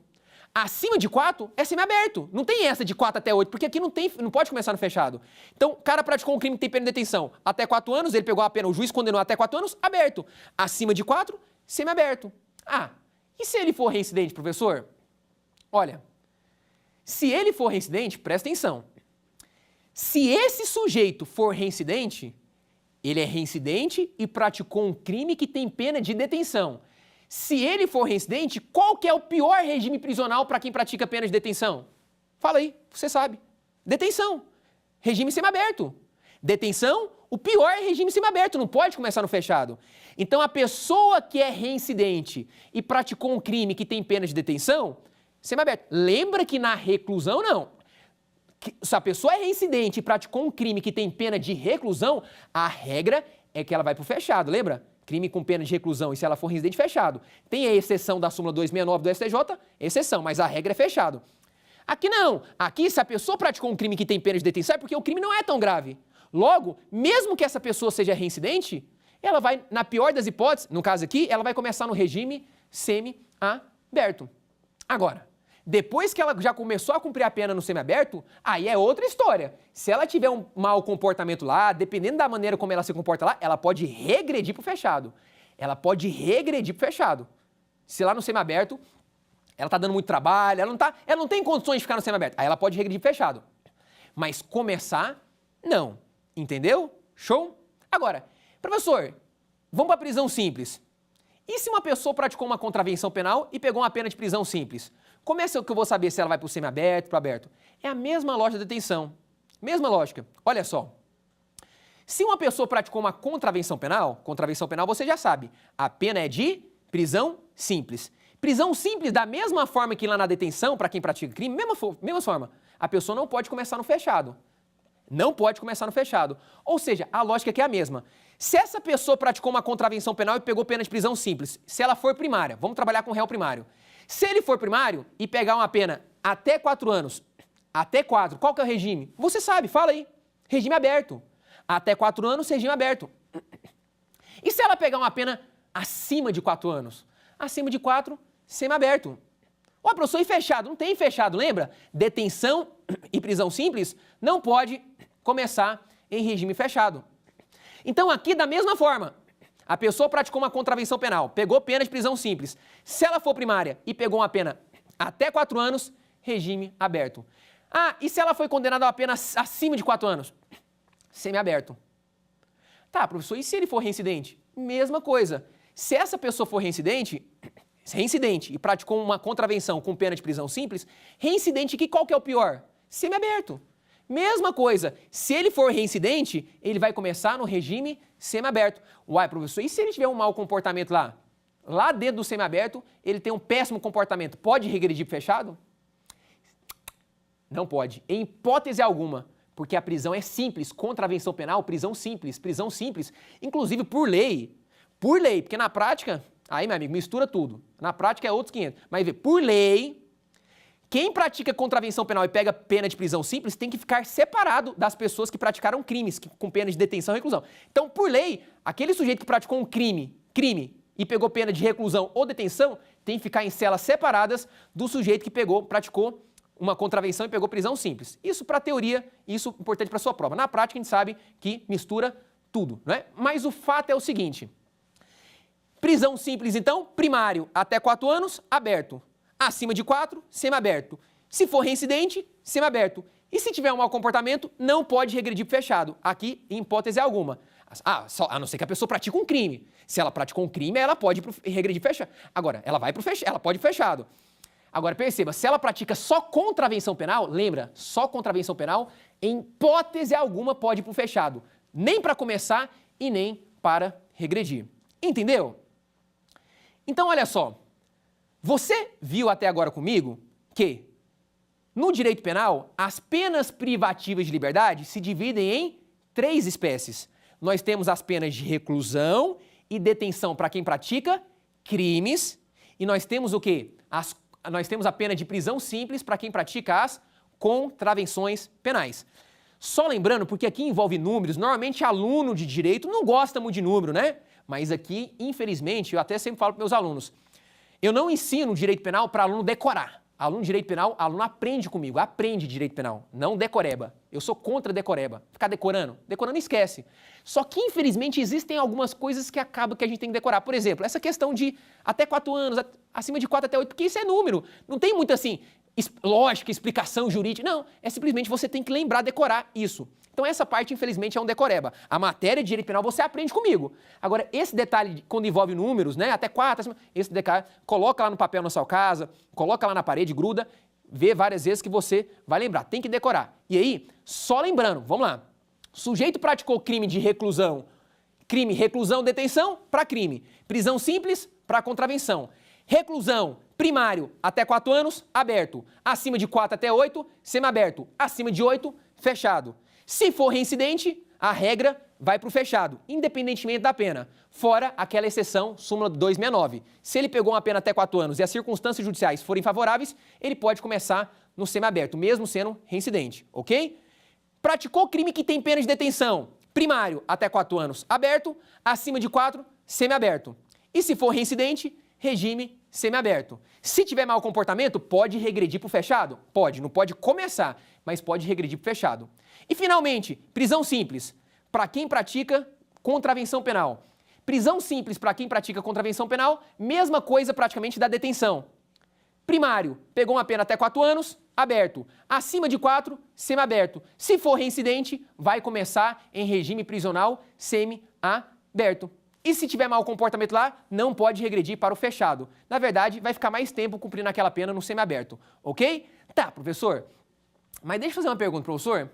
Speaker 2: Acima de 4 é semiaberto. Não tem essa de 4 até 8, porque aqui não pode começar no fechado. Então, o cara praticou um crime que tem pena de detenção até 4 anos, ele pegou a pena, o juiz condenou até 4 anos, aberto. Acima de 4, semiaberto. Ah, e se ele for reincidente, professor? Olha, se ele for reincidente, presta atenção. Se esse sujeito for reincidente, ele é reincidente e praticou um crime que tem pena de detenção. Se ele for reincidente, qual que é o pior regime prisional para quem pratica pena de detenção? Fala aí, você sabe. Detenção. Regime semiaberto. Detenção, o pior é regime semiaberto, não pode começar no fechado. Então, a pessoa que é reincidente e praticou um crime que tem pena de detenção, semiaberto. Lembra que na reclusão, não. Se a pessoa é reincidente e praticou um crime que tem pena de reclusão, a regra é que ela vai para o fechado, lembra? Crime com pena de reclusão, e se ela for reincidente, fechado. Tem a exceção da súmula 269 do STJ, exceção, mas a regra é fechado. Aqui não. Aqui, se a pessoa praticou um crime que tem pena de detenção, é porque o crime não é tão grave. Logo, mesmo que essa pessoa seja reincidente, ela vai, na pior das hipóteses, no caso aqui, ela vai começar no regime semi-aberto. Agora, Depois que ela já começou a cumprir a pena no semiaberto, aí é outra história. Se ela tiver um mau comportamento lá, dependendo da maneira como ela se comporta lá, ela pode regredir pro fechado. Ela pode regredir pro fechado. Se lá no semiaberto ela tá dando muito trabalho, ela não tem condições de ficar no semiaberto, aí ela pode regredir pro fechado. Mas começar, não. Entendeu? Show? Agora, professor, vamos para prisão simples. E se uma pessoa praticou uma contravenção penal e pegou uma pena de prisão simples? Como é que eu vou saber se ela vai para o semiaberto, para o aberto? É a mesma lógica da detenção. Mesma lógica. Olha só. Se uma pessoa praticou uma contravenção penal você já sabe, a pena é de prisão simples. Prisão simples, da mesma forma que lá na detenção, para quem pratica crime, mesma forma, a pessoa não pode começar no fechado. Não pode começar no fechado. Ou seja, a lógica aqui é a mesma. Se essa pessoa praticou uma contravenção penal e pegou pena de prisão simples, se ela for primária, vamos trabalhar com réu primário. Se ele for primário e pegar uma pena até 4 anos, até 4, qual que é o regime? Você sabe, fala aí. Regime aberto. Até 4 anos, regime aberto. E se ela pegar uma pena acima de 4 anos? Acima de 4, semiaberto. Ó, professor, e fechado? Não tem fechado, lembra? Detenção e prisão simples não pode começar em regime fechado. Então, aqui, da mesma forma, a pessoa praticou uma contravenção penal, pegou pena de prisão simples. Se ela for primária e pegou uma pena até 4 anos, regime aberto. Ah, e se ela foi condenada a uma pena acima de 4 anos? Semiaberto. Tá, professor, e se ele for reincidente? Mesma coisa. Se essa pessoa for reincidente e praticou uma contravenção com pena de prisão simples, reincidente, qual que é o pior? Semiaberto. Mesma coisa, se ele for reincidente, ele vai começar no regime semiaberto. Uai, professor, e se ele tiver um mau comportamento lá? Lá dentro do semiaberto, ele tem um péssimo comportamento. Pode regredir pro fechado? Não pode, em hipótese alguma, porque a prisão é simples, contravenção penal, prisão simples, inclusive por lei, porque na prática, aí, meu amigo, mistura tudo. Na prática é outros 500, mas por lei, quem pratica contravenção penal e pega pena de prisão simples tem que ficar separado das pessoas que praticaram crimes com pena de detenção e reclusão. Então, por lei, aquele sujeito que praticou um crime e pegou pena de reclusão ou detenção tem que ficar em celas separadas do sujeito que praticou uma contravenção e pegou prisão simples. Isso para teoria, isso é importante para sua prova. Na prática, a gente sabe que mistura tudo, não é? Mas o fato é o seguinte: prisão simples, então, primário até 4 anos, aberto. Acima de 4, semiaberto. Se for reincidente, semiaberto. E se tiver um mau comportamento, não pode regredir pro fechado. Aqui, em hipótese alguma. A não ser que a pessoa pratique um crime. Se ela praticou um crime, ela pode regredir pro fechado. Agora, ela vai pro fechado, ela pode ir pro fechado. Agora, perceba, se ela pratica só contravenção penal, lembra, só contravenção penal, em hipótese alguma pode ir pro fechado. Nem para começar e nem para regredir. Entendeu? Então, olha só. Você viu até agora comigo que, no direito penal, as penas privativas de liberdade se dividem em 3 espécies. Nós temos as penas de reclusão e detenção para quem pratica crimes, e nós temos o quê? Nós temos a pena de prisão simples para quem pratica as contravenções penais. Só lembrando, porque aqui envolve números, normalmente aluno de direito não gosta muito de número, né? Mas aqui, infelizmente, eu até sempre falo para meus alunos, eu não ensino direito penal para aluno decorar. Aluno de direito penal, aluno aprende comigo, aprende direito penal, não decoreba. Eu sou contra decoreba. Ficar decorando esquece. Só que, infelizmente, existem algumas coisas que acabam que a gente tem que decorar. Por exemplo, essa questão de até 4 anos, acima de 4 até 8, porque isso é número. Não tem muito assim, lógica, explicação jurídica. Não, é simplesmente você tem que lembrar, decorar isso. Então essa parte, infelizmente, é um decoreba. A matéria de direito penal você aprende comigo. Agora, esse detalhe, quando envolve números, né, até 4, esse detalhe, coloca lá no papel na sua casa, coloca lá na parede, gruda, vê várias vezes que você vai lembrar. Tem que decorar. E aí, só lembrando, vamos lá. Sujeito praticou crime de reclusão, reclusão, detenção, para crime. Prisão simples, para contravenção. Reclusão, primário, até 4 anos, aberto. Acima de 4 até 8, semiaberto. Acima de 8, fechado. Se for reincidente, a regra vai para o fechado, independentemente da pena. Fora aquela exceção, súmula 269. Se ele pegou uma pena até 4 anos e as circunstâncias judiciais forem favoráveis, ele pode começar no semiaberto, mesmo sendo reincidente, ok? Praticou crime que tem pena de detenção, primário até 4 anos, aberto, acima de 4, semiaberto. E se for reincidente, regime semiaberto. Se tiver mau comportamento, pode regredir para o fechado? Pode, não pode começar, mas pode regredir para o fechado. E finalmente, prisão simples, para quem pratica contravenção penal. Prisão simples para quem pratica contravenção penal, mesma coisa praticamente da detenção. Primário, pegou uma pena até 4 anos, aberto. Acima de 4, semiaberto. Se for reincidente, vai começar em regime prisional semiaberto. E se tiver mau comportamento lá, não pode regredir para o fechado. Na verdade, vai ficar mais tempo cumprindo aquela pena no semiaberto, ok? Tá, professor, mas deixa eu fazer uma pergunta, professor.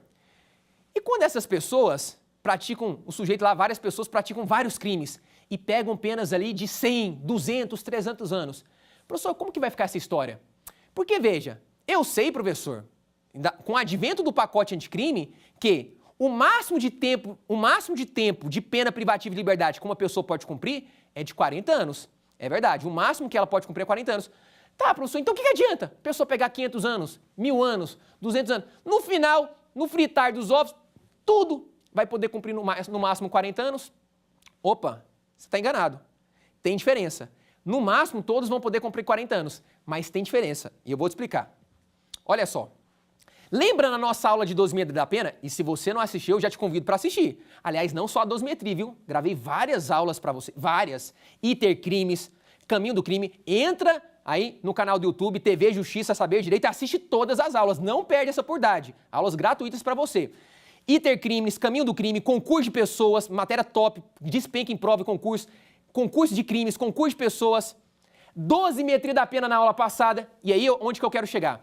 Speaker 2: E quando essas pessoas praticam, o sujeito lá, várias pessoas praticam vários crimes e pegam penas ali de 100, 200, 300 anos. Professor, como que vai ficar essa história? Porque, veja, eu sei, professor, com o advento do pacote anticrime, que o máximo de tempo de pena privativa de liberdade que uma pessoa pode cumprir é de 40 anos. É verdade, o máximo que ela pode cumprir é 40 anos. Tá, professor, então o que adianta? A pessoa pegar 500 anos, 1000 anos, 200 anos. No final, no fritar dos ovos, tudo vai poder cumprir no máximo 40 anos? Opa, você está enganado. Tem diferença. No máximo, todos vão poder cumprir 40 anos, mas tem diferença. E eu vou te explicar. Olha só. Lembra na nossa aula de dosimetria da pena? E se você não assistiu, eu já te convido para assistir. Aliás, não só a dosimetria, viu? Gravei várias aulas para você, várias. Itercrimes, Caminho do Crime. Entra aí no canal do YouTube, TV Justiça Saber Direito, e assiste todas as aulas. Não perde essa oportunidade. Aulas gratuitas para você. Itercrimes, Caminho do Crime, concurso de pessoas, matéria top, despenca em prova e concurso, concurso de crimes, concurso de pessoas, dosimetria da pena na aula passada. E aí, onde que eu quero chegar?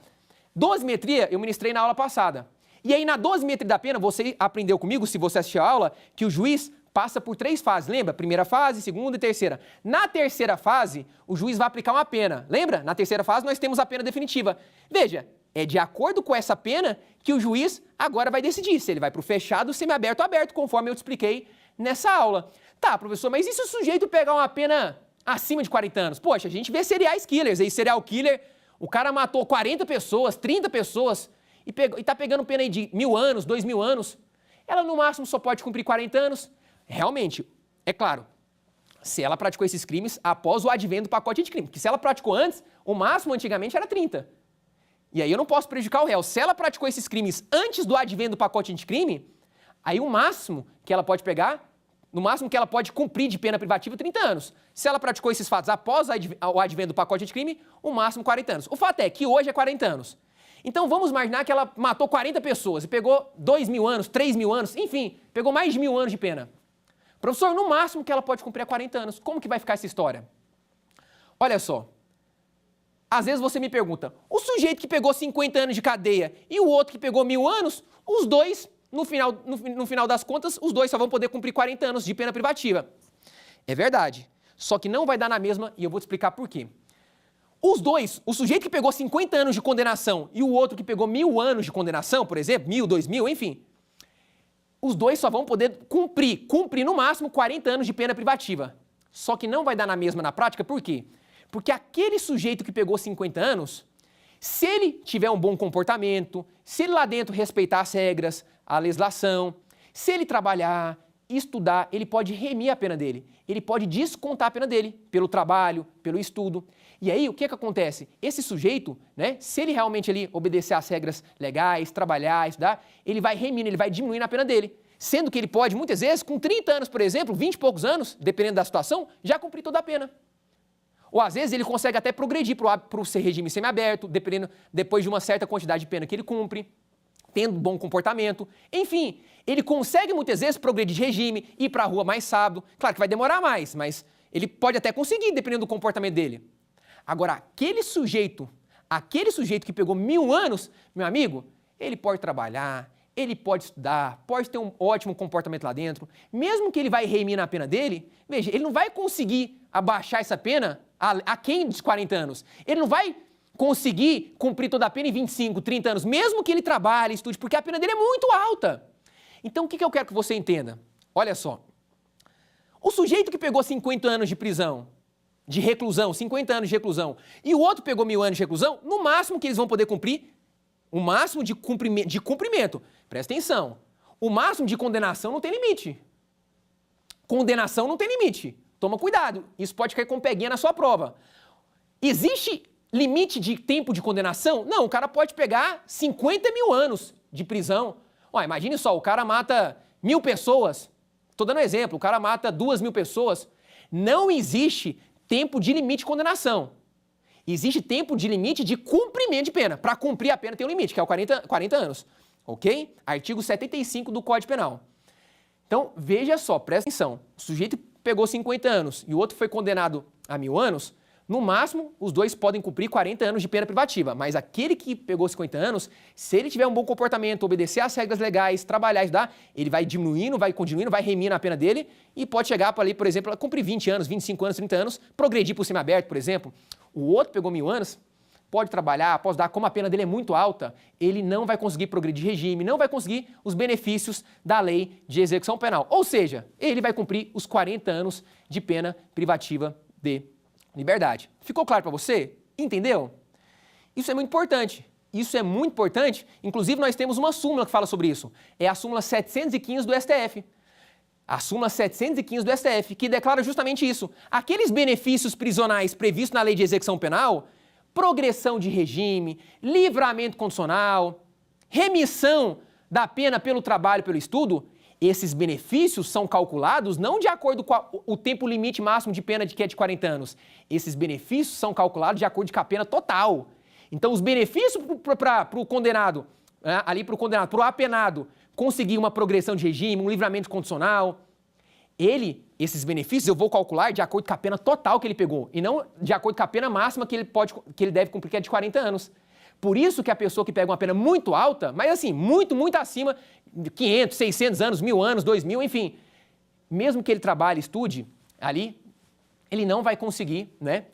Speaker 2: Dosimetria eu ministrei na aula passada. E aí na dosimetria da pena, você aprendeu comigo, se você assistiu a aula, que o juiz passa por 3 fases, lembra? Primeira fase, segunda e terceira. Na terceira fase, o juiz vai aplicar uma pena. Lembra? Na terceira fase nós temos a pena definitiva. Veja, é de acordo com essa pena que o juiz agora vai decidir se ele vai para o fechado, semiaberto ou aberto, conforme eu te expliquei nessa aula. Tá, professor, mas e se o sujeito pegar uma pena acima de 40 anos? Poxa, a gente vê serial killers aí, serial killer... O cara matou 40 pessoas, 30 pessoas e tá pegando pena aí de 1000 anos, 2000 anos. Ela no máximo só pode cumprir 40 anos. Realmente, é claro, se ela praticou esses crimes após o advento do pacote de crime. Porque se ela praticou antes, o máximo antigamente era 30. E aí eu não posso prejudicar o réu. Se ela praticou esses crimes antes do advento do pacote de crime, aí o máximo que ela pode pegar, no máximo que ela pode cumprir de pena privativa, 30 anos. Se ela praticou esses fatos após o advento do pacote de crime, o máximo 40 anos. O fato é que hoje é 40 anos. Então vamos imaginar que ela matou 40 pessoas e pegou 2000 anos, 3000 anos, enfim, pegou mais de 1000 anos de pena. Professor, no máximo que ela pode cumprir é 40 anos. Como que vai ficar essa história? Olha só. Às vezes você me pergunta, o sujeito que pegou 50 anos de cadeia e o outro que pegou 1000 anos, os dois... No final das contas, os dois só vão poder cumprir 40 anos de pena privativa. É verdade. Só que não vai dar na mesma e eu vou te explicar por quê. Os dois, o sujeito que pegou 50 anos de condenação e o outro que pegou 1000 anos de condenação, por exemplo, 1000, 2000, enfim, os dois só vão poder cumprir no máximo 40 anos de pena privativa. Só que não vai dar na mesma na prática, por quê? Porque aquele sujeito que pegou 50 anos, se ele tiver um bom comportamento, se ele lá dentro respeitar as regras, a legislação, se ele trabalhar, estudar, ele pode remir a pena dele. Ele pode descontar a pena dele pelo trabalho, pelo estudo. E aí, o que acontece? Esse sujeito, né, se ele realmente ali obedecer às regras legais, trabalhar, estudar, ele vai remindo, ele vai diminuindo a pena dele. Sendo que ele pode, muitas vezes, com 30 anos, por exemplo, 20 e poucos anos, dependendo da situação, já cumprir toda a pena. Ou às vezes ele consegue até progredir para o regime semiaberto, depois de uma certa quantidade de pena que ele cumpre, tendo bom comportamento. Enfim, ele consegue muitas vezes progredir de regime, ir para a rua mais sábado. Claro que vai demorar mais, mas ele pode até conseguir, dependendo do comportamento dele. Agora, aquele sujeito que pegou 1000 anos, meu amigo, ele pode trabalhar, ele pode estudar, pode ter um ótimo comportamento lá dentro. Mesmo que ele vai remir na pena dele, veja, ele não vai conseguir abaixar essa pena aquém dos 40 anos. Ele não vai conseguir cumprir toda a pena em 25, 30 anos, mesmo que ele trabalhe, estude, porque a pena dele é muito alta. Então, o que eu quero que você entenda? Olha só. O sujeito que pegou 50 anos de prisão, de reclusão, 50 anos de reclusão, e o outro pegou 1000 anos de reclusão, no máximo que eles vão poder cumprir, o máximo de cumprimento, presta atenção, o máximo de condenação não tem limite. Condenação não tem limite. Toma cuidado, isso pode cair com peguinha na sua prova. Existe limite de tempo de condenação? Não, o cara pode pegar 50 mil anos de prisão. Imagine só, o cara mata 1.000 pessoas. Estou dando um exemplo, o cara mata 2.000 pessoas. Não existe tempo de limite de condenação. Existe tempo de limite de cumprimento de pena. Para cumprir a pena tem um limite, que é o 40 anos. Ok? Artigo 75 do Código Penal. Então, veja só, presta atenção. O sujeito pegou 50 anos e o outro foi condenado a 1.000 anos. No máximo, os dois podem cumprir 40 anos de pena privativa, mas aquele que pegou 50 anos, se ele tiver um bom comportamento, obedecer às regras legais, trabalhar, estudar, ele vai diminuindo, vai continuando, vai remindo a pena dele e pode chegar para ali, por exemplo, a cumprir 20 anos, 25 anos, 30 anos, progredir por semiaberto, por exemplo. O outro pegou 1.000 anos, pode trabalhar, pode dar, como a pena dele é muito alta, ele não vai conseguir progredir de regime, não vai conseguir os benefícios da lei de execução penal. Ou seja, ele vai cumprir os 40 anos de pena privativa de liberdade. Ficou claro para você? Entendeu? Isso é muito importante. Isso é muito importante. Inclusive, nós temos uma súmula que fala sobre isso. É a súmula 715 do STF. A súmula 715 do STF, que declara justamente isso. Aqueles benefícios prisionais previstos na lei de execução penal, progressão de regime, livramento condicional, remissão da pena pelo trabalho, pelo estudo, esses benefícios são calculados não de acordo com o tempo limite máximo de pena que é de 40 anos. Esses benefícios são calculados de acordo com a pena total. Então, os benefícios para o condenado, né, para o apenado, conseguir uma progressão de regime, um livramento condicional, esses benefícios eu vou calcular de acordo com a pena total que ele pegou, e não de acordo com a pena máxima que ele deve cumprir, que é de 40 anos. Por isso que a pessoa que pega uma pena muito alta, mas assim, muito, muito acima de 500, 600 anos, 1.000 anos, 2.000, enfim, mesmo que ele trabalhe, estude ali, ele não vai conseguir, né,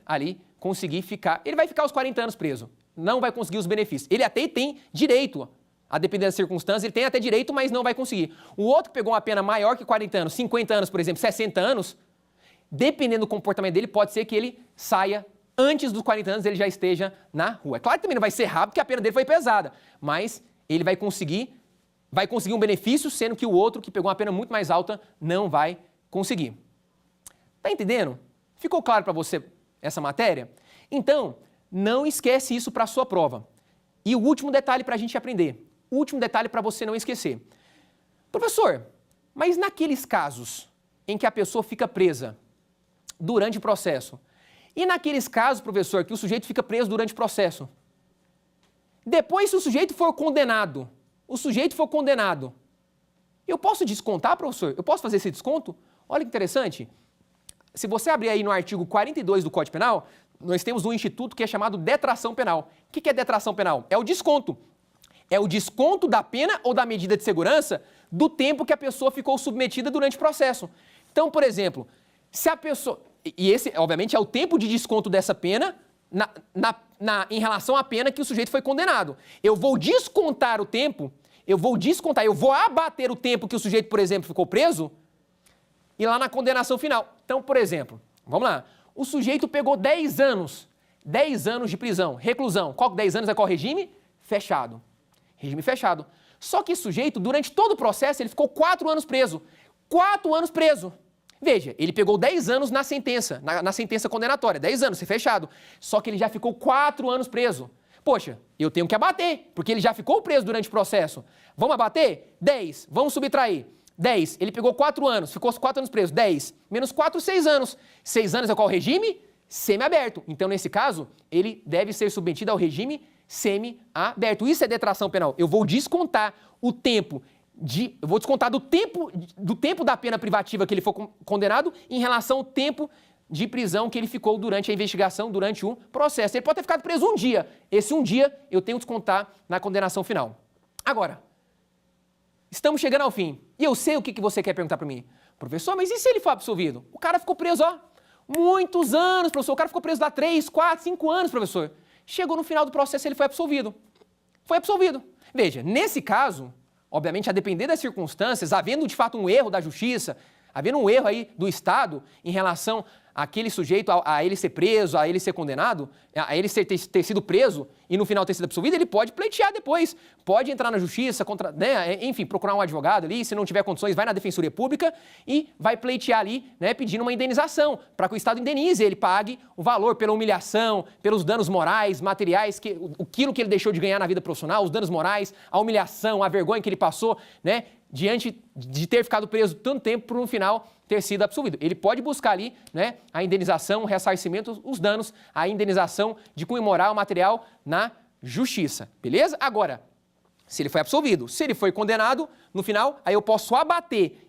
Speaker 2: conseguir ficar, ele vai ficar os 40 anos preso, não vai conseguir os benefícios. Ele até tem direito, a depender das circunstâncias, ele tem até direito, mas não vai conseguir. O outro que pegou uma pena maior que 40 anos, 50 anos, por exemplo, 60 anos, dependendo do comportamento dele, pode ser que ele saia antes dos 40 anos, ele já esteja na rua. É claro que também não vai ser rápido, porque a pena dele foi pesada, mas ele vai conseguir um benefício, sendo que o outro, que pegou uma pena muito mais alta, não vai conseguir. Tá entendendo? Ficou claro para você essa matéria? Então, não esquece isso para a sua prova. E o último detalhe para a gente aprender, o último detalhe para você não esquecer. Professor, mas naqueles casos em que a pessoa fica presa durante o processo, e naqueles casos, professor, que o sujeito fica preso durante o processo, depois, se o sujeito for condenado, eu posso descontar, professor? Eu posso fazer esse desconto? Olha que interessante. Se você abrir aí no artigo 42 do Código Penal, nós temos um instituto que é chamado detração penal. O que é detração penal? É o desconto. É o desconto da pena ou da medida de segurança do tempo que a pessoa ficou submetida durante o processo. Então, por exemplo, se a pessoa... E esse, obviamente, é o tempo de desconto dessa pena em relação à pena que o sujeito foi condenado. Eu vou descontar o tempo, eu vou abater o tempo que o sujeito, por exemplo, ficou preso, e lá na condenação final. Então, por exemplo, vamos lá, o sujeito pegou 10 anos de prisão, reclusão. 10 anos é qual regime? Fechado. Regime fechado. Só que esse sujeito, durante todo o processo, ele ficou 4 anos preso. 4 anos preso. Veja, ele pegou 10 anos na sentença, na sentença condenatória, 10 anos, fechado. Só que ele já ficou 4 anos preso. Poxa, eu tenho que abater, porque ele já ficou preso durante o processo. Vamos abater? 10. Vamos subtrair. 10. Ele pegou 4 anos, ficou 4 anos preso. 10. Menos 4, 6 anos. 6 anos é qual regime? Semiaberto. Então, nesse caso, ele deve ser submetido ao regime semiaberto. Isso é detração penal. Eu vou descontar o tempo do tempo da pena privativa que ele for condenado em relação ao tempo de prisão que ele ficou durante a investigação, durante o processo. Ele pode ter ficado preso um dia. Esse um dia eu tenho que descontar na condenação final. Agora, estamos chegando ao fim. E eu sei o que você quer perguntar para mim. Professor, mas e se ele for absolvido? O cara ficou preso, muitos anos, professor. O cara ficou preso lá 3, 4, 5 anos, professor. Chegou no final do processo, ele foi absolvido. Foi absolvido. Veja, nesse caso... Obviamente, a depender das circunstâncias, havendo de fato um erro da justiça, havendo um erro aí do Estado em relação aquele sujeito, a ele ser preso, a ele ser condenado, a ele ter sido preso e no final ter sido absolvido, ele pode pleitear depois, pode entrar na justiça, né, enfim, procurar um advogado ali, se não tiver condições, vai na Defensoria Pública e vai pleitear ali, né, pedindo uma indenização, para que o Estado indenize, ele pague o valor pela humilhação, pelos danos morais, materiais, aquilo que ele deixou de ganhar na vida profissional, os danos morais, a humilhação, a vergonha que ele passou, né, diante de ter ficado preso tanto tempo para no final ter sido absolvido. Ele pode buscar ali, né, a indenização, o ressarcimento, os danos, a indenização de cunho moral, material na justiça, beleza? Agora, se ele foi absolvido, se ele foi condenado, no final, aí eu posso abater,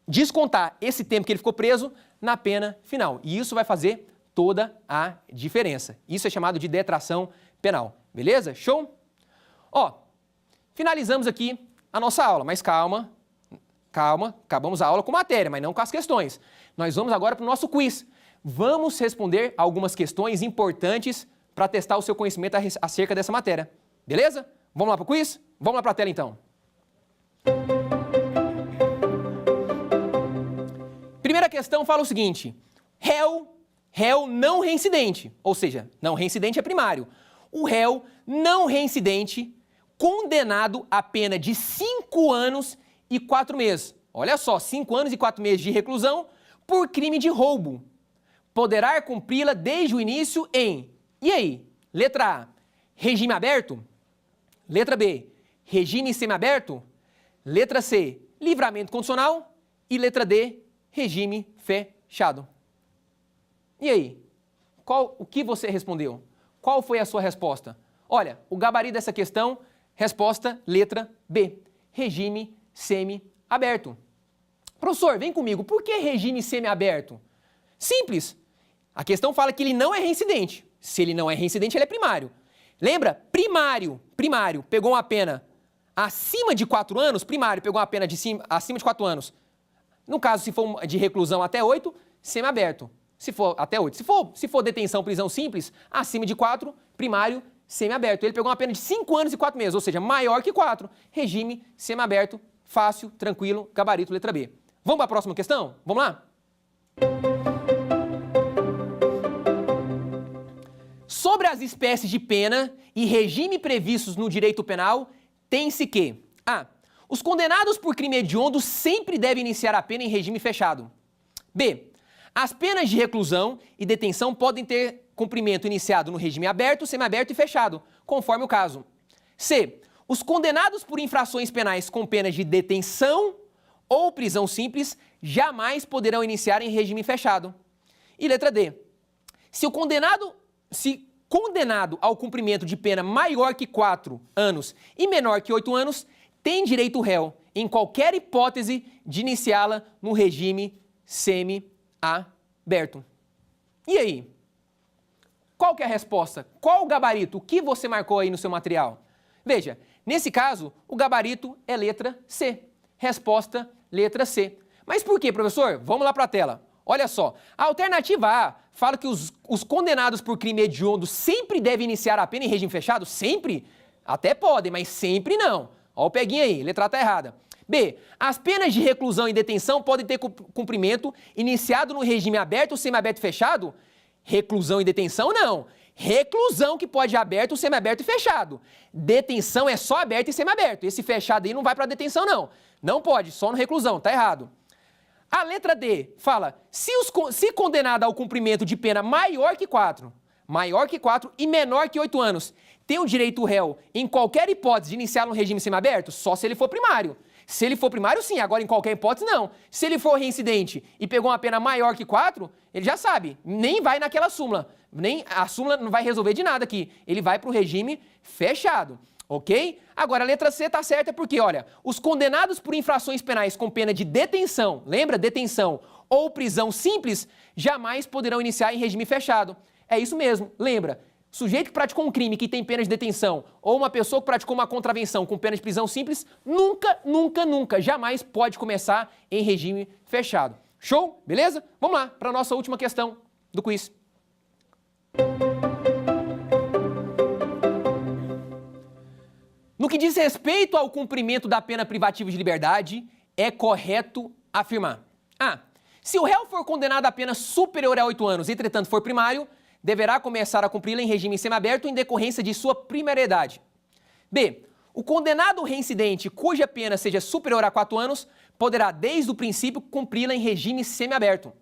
Speaker 2: descontar esse tempo que ele ficou preso na pena final. E isso vai fazer toda a diferença. Isso é chamado de detração penal, beleza? Show? Ó, finalizamos aqui a nossa aula, mas calma, acabamos a aula com matéria, mas não com as questões. Nós vamos agora para o nosso quiz. Vamos responder algumas questões importantes para testar o seu conhecimento acerca dessa matéria. Beleza? Vamos lá para o quiz? Vamos lá para a tela então. Primeira questão fala o seguinte: réu não reincidente, ou seja, não reincidente é primário. O réu não reincidente condenado a pena de 5 anos e 4 meses. Olha só, 5 anos e 4 meses de reclusão por crime de roubo. Poderá cumpri-la desde o início em... E aí? Letra A, regime aberto. Letra B, regime semiaberto. Letra C, livramento condicional. E letra D, regime fechado. E aí? O que você respondeu? Qual foi a sua resposta? Olha, o gabarito dessa questão, resposta letra B, regime semiaberto. Professor, vem comigo, por que regime semiaberto? Simples. A questão fala que ele não é reincidente. Se ele não é reincidente, ele é primário. Lembra? Primário, pegou uma pena acima de 4 anos, primário pegou uma pena acima de 4 anos. No caso, se for de reclusão até 8, semiaberto. Se for até 8. Se for detenção, prisão simples, acima de 4, primário, semiaberto. Ele pegou uma pena de 5 anos e 4 meses, ou seja, maior que 4. Regime semiaberto, fácil, tranquilo, gabarito, letra B. Vamos para a próxima questão? Vamos lá? Sobre as espécies de pena e regime previstos no direito penal, tem-se que: A. Os condenados por crime hediondo sempre devem iniciar a pena em regime fechado. B. As penas de reclusão e detenção podem ter cumprimento iniciado no regime aberto, semiaberto e fechado, conforme o caso. C. Os condenados por infrações penais com penas de detenção ou prisão simples jamais poderão iniciar em regime fechado. E letra D. Se condenado ao cumprimento de pena maior que 4 anos e menor que 8 anos, tem direito o réu, em qualquer hipótese, de iniciá-la no regime semi-aberto. E aí? Qual que é a resposta? Qual o gabarito? O que você marcou aí no seu material? Veja, nesse caso, o gabarito é letra C. Resposta, letra C. Mas por quê, professor? Vamos lá para a tela. Olha só, a alternativa A fala que os condenados por crime hediondo sempre devem iniciar a pena em regime fechado? Sempre? Até podem, mas sempre não. Olha o peguinho aí, letra A está errada. B. As penas de reclusão e detenção podem ter cumprimento iniciado no regime aberto, semiaberto e fechado? Reclusão e detenção, não. Reclusão que pode ir aberto, semiaberto e fechado. Detenção é só aberto e semiaberto. Esse fechado aí não vai para detenção, não. Não pode, só no reclusão, tá errado. A letra D fala, se condenado ao cumprimento de pena maior que 4 e menor que 8 anos, tem o direito o réu, em qualquer hipótese, de iniciar no regime semiaberto? Só se ele for primário. Se ele for primário, sim. Agora, em qualquer hipótese, não. Se ele for reincidente e pegou uma pena maior que 4, ele já sabe. Nem vai naquela súmula. A súmula não vai resolver de nada aqui. Ele vai para o regime fechado. Ok? Agora, a letra C está certa porque, olha, os condenados por infrações penais com pena de detenção, lembra? Detenção ou prisão simples, jamais poderão iniciar em regime fechado. É isso mesmo. Lembra? Sujeito que praticou um crime que tem pena de detenção ou uma pessoa que praticou uma contravenção com pena de prisão simples, nunca, jamais pode começar em regime fechado. Show? Beleza? Vamos lá para a nossa última questão do quiz. No que diz respeito ao cumprimento da pena privativa de liberdade, é correto afirmar: A. Se o réu for condenado a pena superior a 8 anos, entretanto for primário, deverá começar a cumpri-la em regime semiaberto em decorrência de sua primariedade. B. O condenado reincidente cuja pena seja superior a 4 anos poderá, desde o princípio, cumpri-la em regime semiaberto.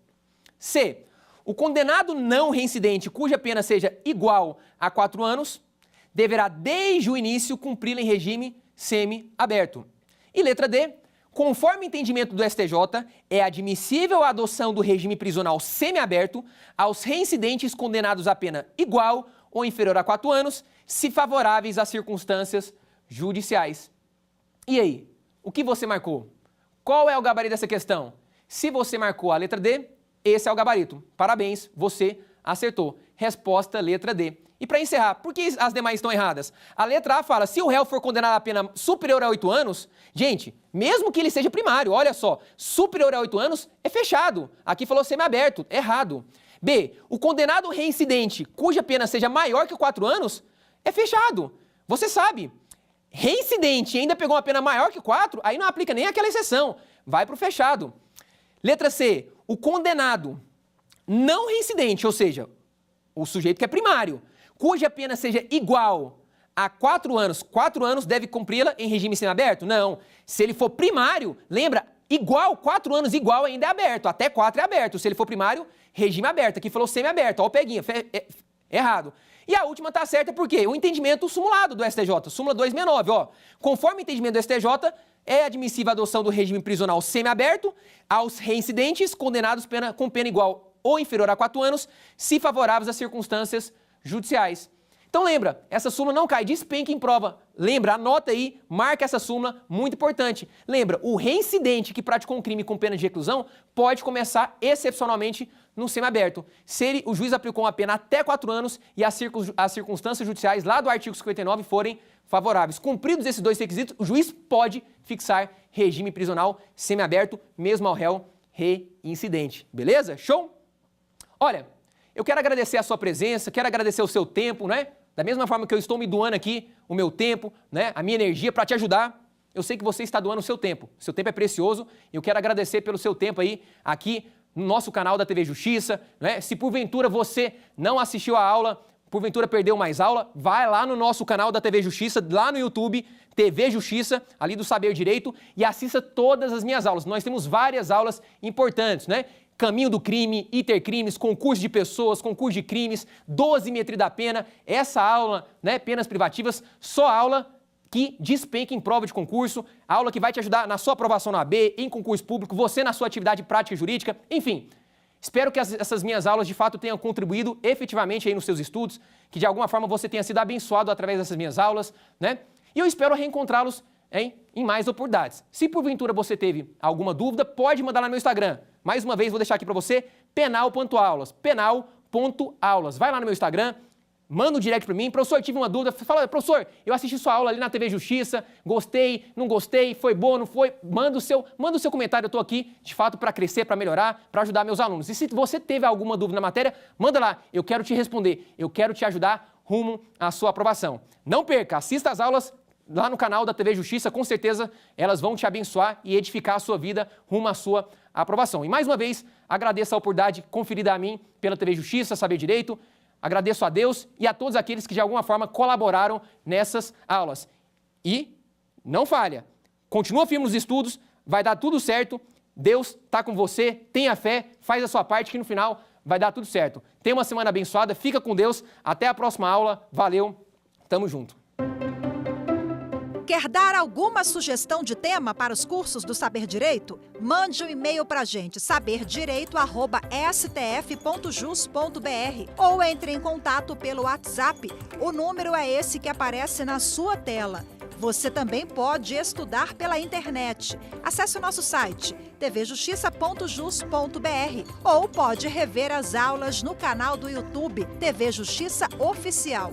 Speaker 2: C. O condenado não reincidente cuja pena seja igual a 4 anos deverá, desde o início, cumpri-la em regime semiaberto. E letra D. Conforme o entendimento do STJ, é admissível a adoção do regime prisional semiaberto aos reincidentes condenados a pena igual ou inferior a 4 anos, se favoráveis às circunstâncias judiciais. E aí, o que você marcou? Qual é o gabarito dessa questão? Se você marcou a letra D, esse é o gabarito. Parabéns, você acertou. Resposta letra D. E para encerrar, por que as demais estão erradas? A letra A fala, se o réu for condenado a pena superior a 8 anos, gente, mesmo que ele seja primário, olha só, superior a 8 anos é fechado. Aqui falou semiaberto, errado. B, o condenado reincidente, cuja pena seja maior que 4 anos, é fechado. Você sabe, reincidente e ainda pegou uma pena maior que 4, aí não aplica nem aquela exceção, vai para o fechado. Letra C, o condenado não reincidente, ou seja, o sujeito que é primário, cuja pena seja igual a 4 anos deve cumpri-la em regime semiaberto? Não. Se ele for primário, lembra, igual, 4 anos igual ainda é aberto, até 4 é aberto. Se ele for primário, regime aberto. Aqui falou semiaberto, ó o peguinha, errado. E a última tá certa por quê? O entendimento simulado do STJ, súmula 269, ó. Conforme o entendimento do STJ, é admissível a adoção do regime prisional semiaberto aos reincidentes condenados com pena igual ou inferior a 4 anos, se favoráveis às circunstâncias judiciais. Então lembra, essa súmula não cai, despenca em prova. Lembra, anota aí, marca essa súmula, muito importante. Lembra, o reincidente que praticou um crime com pena de reclusão pode começar excepcionalmente no semiaberto. Se o juiz aplicou uma pena até 4 anos e as circunstâncias judiciais lá do artigo 59 forem favoráveis. Cumpridos esses dois requisitos, o juiz pode fixar regime prisional semiaberto, mesmo ao réu reincidente. Beleza? Show? Olha, eu quero agradecer a sua presença, quero agradecer o seu tempo, né? Da mesma forma que eu estou me doando aqui o meu tempo, né? A minha energia para te ajudar, eu sei que você está doando o seu tempo. O seu tempo é precioso e eu quero agradecer pelo seu tempo aí aqui no nosso canal da TV Justiça, né? Se porventura você não assistiu a aula, porventura perdeu mais aula, vai lá no nosso canal da TV Justiça, lá no YouTube, TV Justiça, ali do Saber Direito, e assista todas as minhas aulas. Nós temos várias aulas importantes, né? Caminho do crime, intercrimes, concurso de pessoas, concurso de crimes, dosimetria da pena. Essa aula, né, penas privativas, só aula que despenca em prova de concurso, aula que vai te ajudar na sua aprovação na AB, em concurso público, você na sua atividade prática jurídica, enfim. Espero que essas minhas aulas de fato tenham contribuído efetivamente aí nos seus estudos, que de alguma forma você tenha sido abençoado através dessas minhas aulas, né? E eu espero reencontrá-los em mais oportunidades. Se porventura você teve alguma dúvida, pode mandar lá no meu Instagram. Mais uma vez, vou deixar aqui para você, penal.aulas, penal.aulas. Vai lá no meu Instagram, manda um direct para mim, professor, tive uma dúvida, fala, professor, eu assisti sua aula ali na TV Justiça, gostei, não gostei, foi boa, não foi, manda o seu comentário, eu estou aqui, de fato, para crescer, para melhorar, para ajudar meus alunos. E se você teve alguma dúvida na matéria, manda lá, eu quero te responder, eu quero te ajudar rumo à sua aprovação. Não perca, assista as aulas lá no canal da TV Justiça, com certeza elas vão te abençoar e edificar a sua vida rumo à sua aprovação. E mais uma vez, agradeço a oportunidade conferida a mim pela TV Justiça, Saber Direito, agradeço a Deus e a todos aqueles que de alguma forma colaboraram nessas aulas. E não falha, continua firme nos estudos, vai dar tudo certo, Deus está com você, tenha fé, faz a sua parte que no final vai dar tudo certo. Tenha uma semana abençoada, fica com Deus, até a próxima aula, valeu, tamo junto.
Speaker 1: Quer dar alguma sugestão de tema para os cursos do Saber Direito? Mande um e-mail para a gente, saberdireito@stf.jus.br, ou entre em contato pelo WhatsApp. O número é esse que aparece na sua tela. Você também pode estudar pela internet. Acesse o nosso site tvjustiça.jus.br ou pode rever as aulas no canal do YouTube TV Justiça Oficial.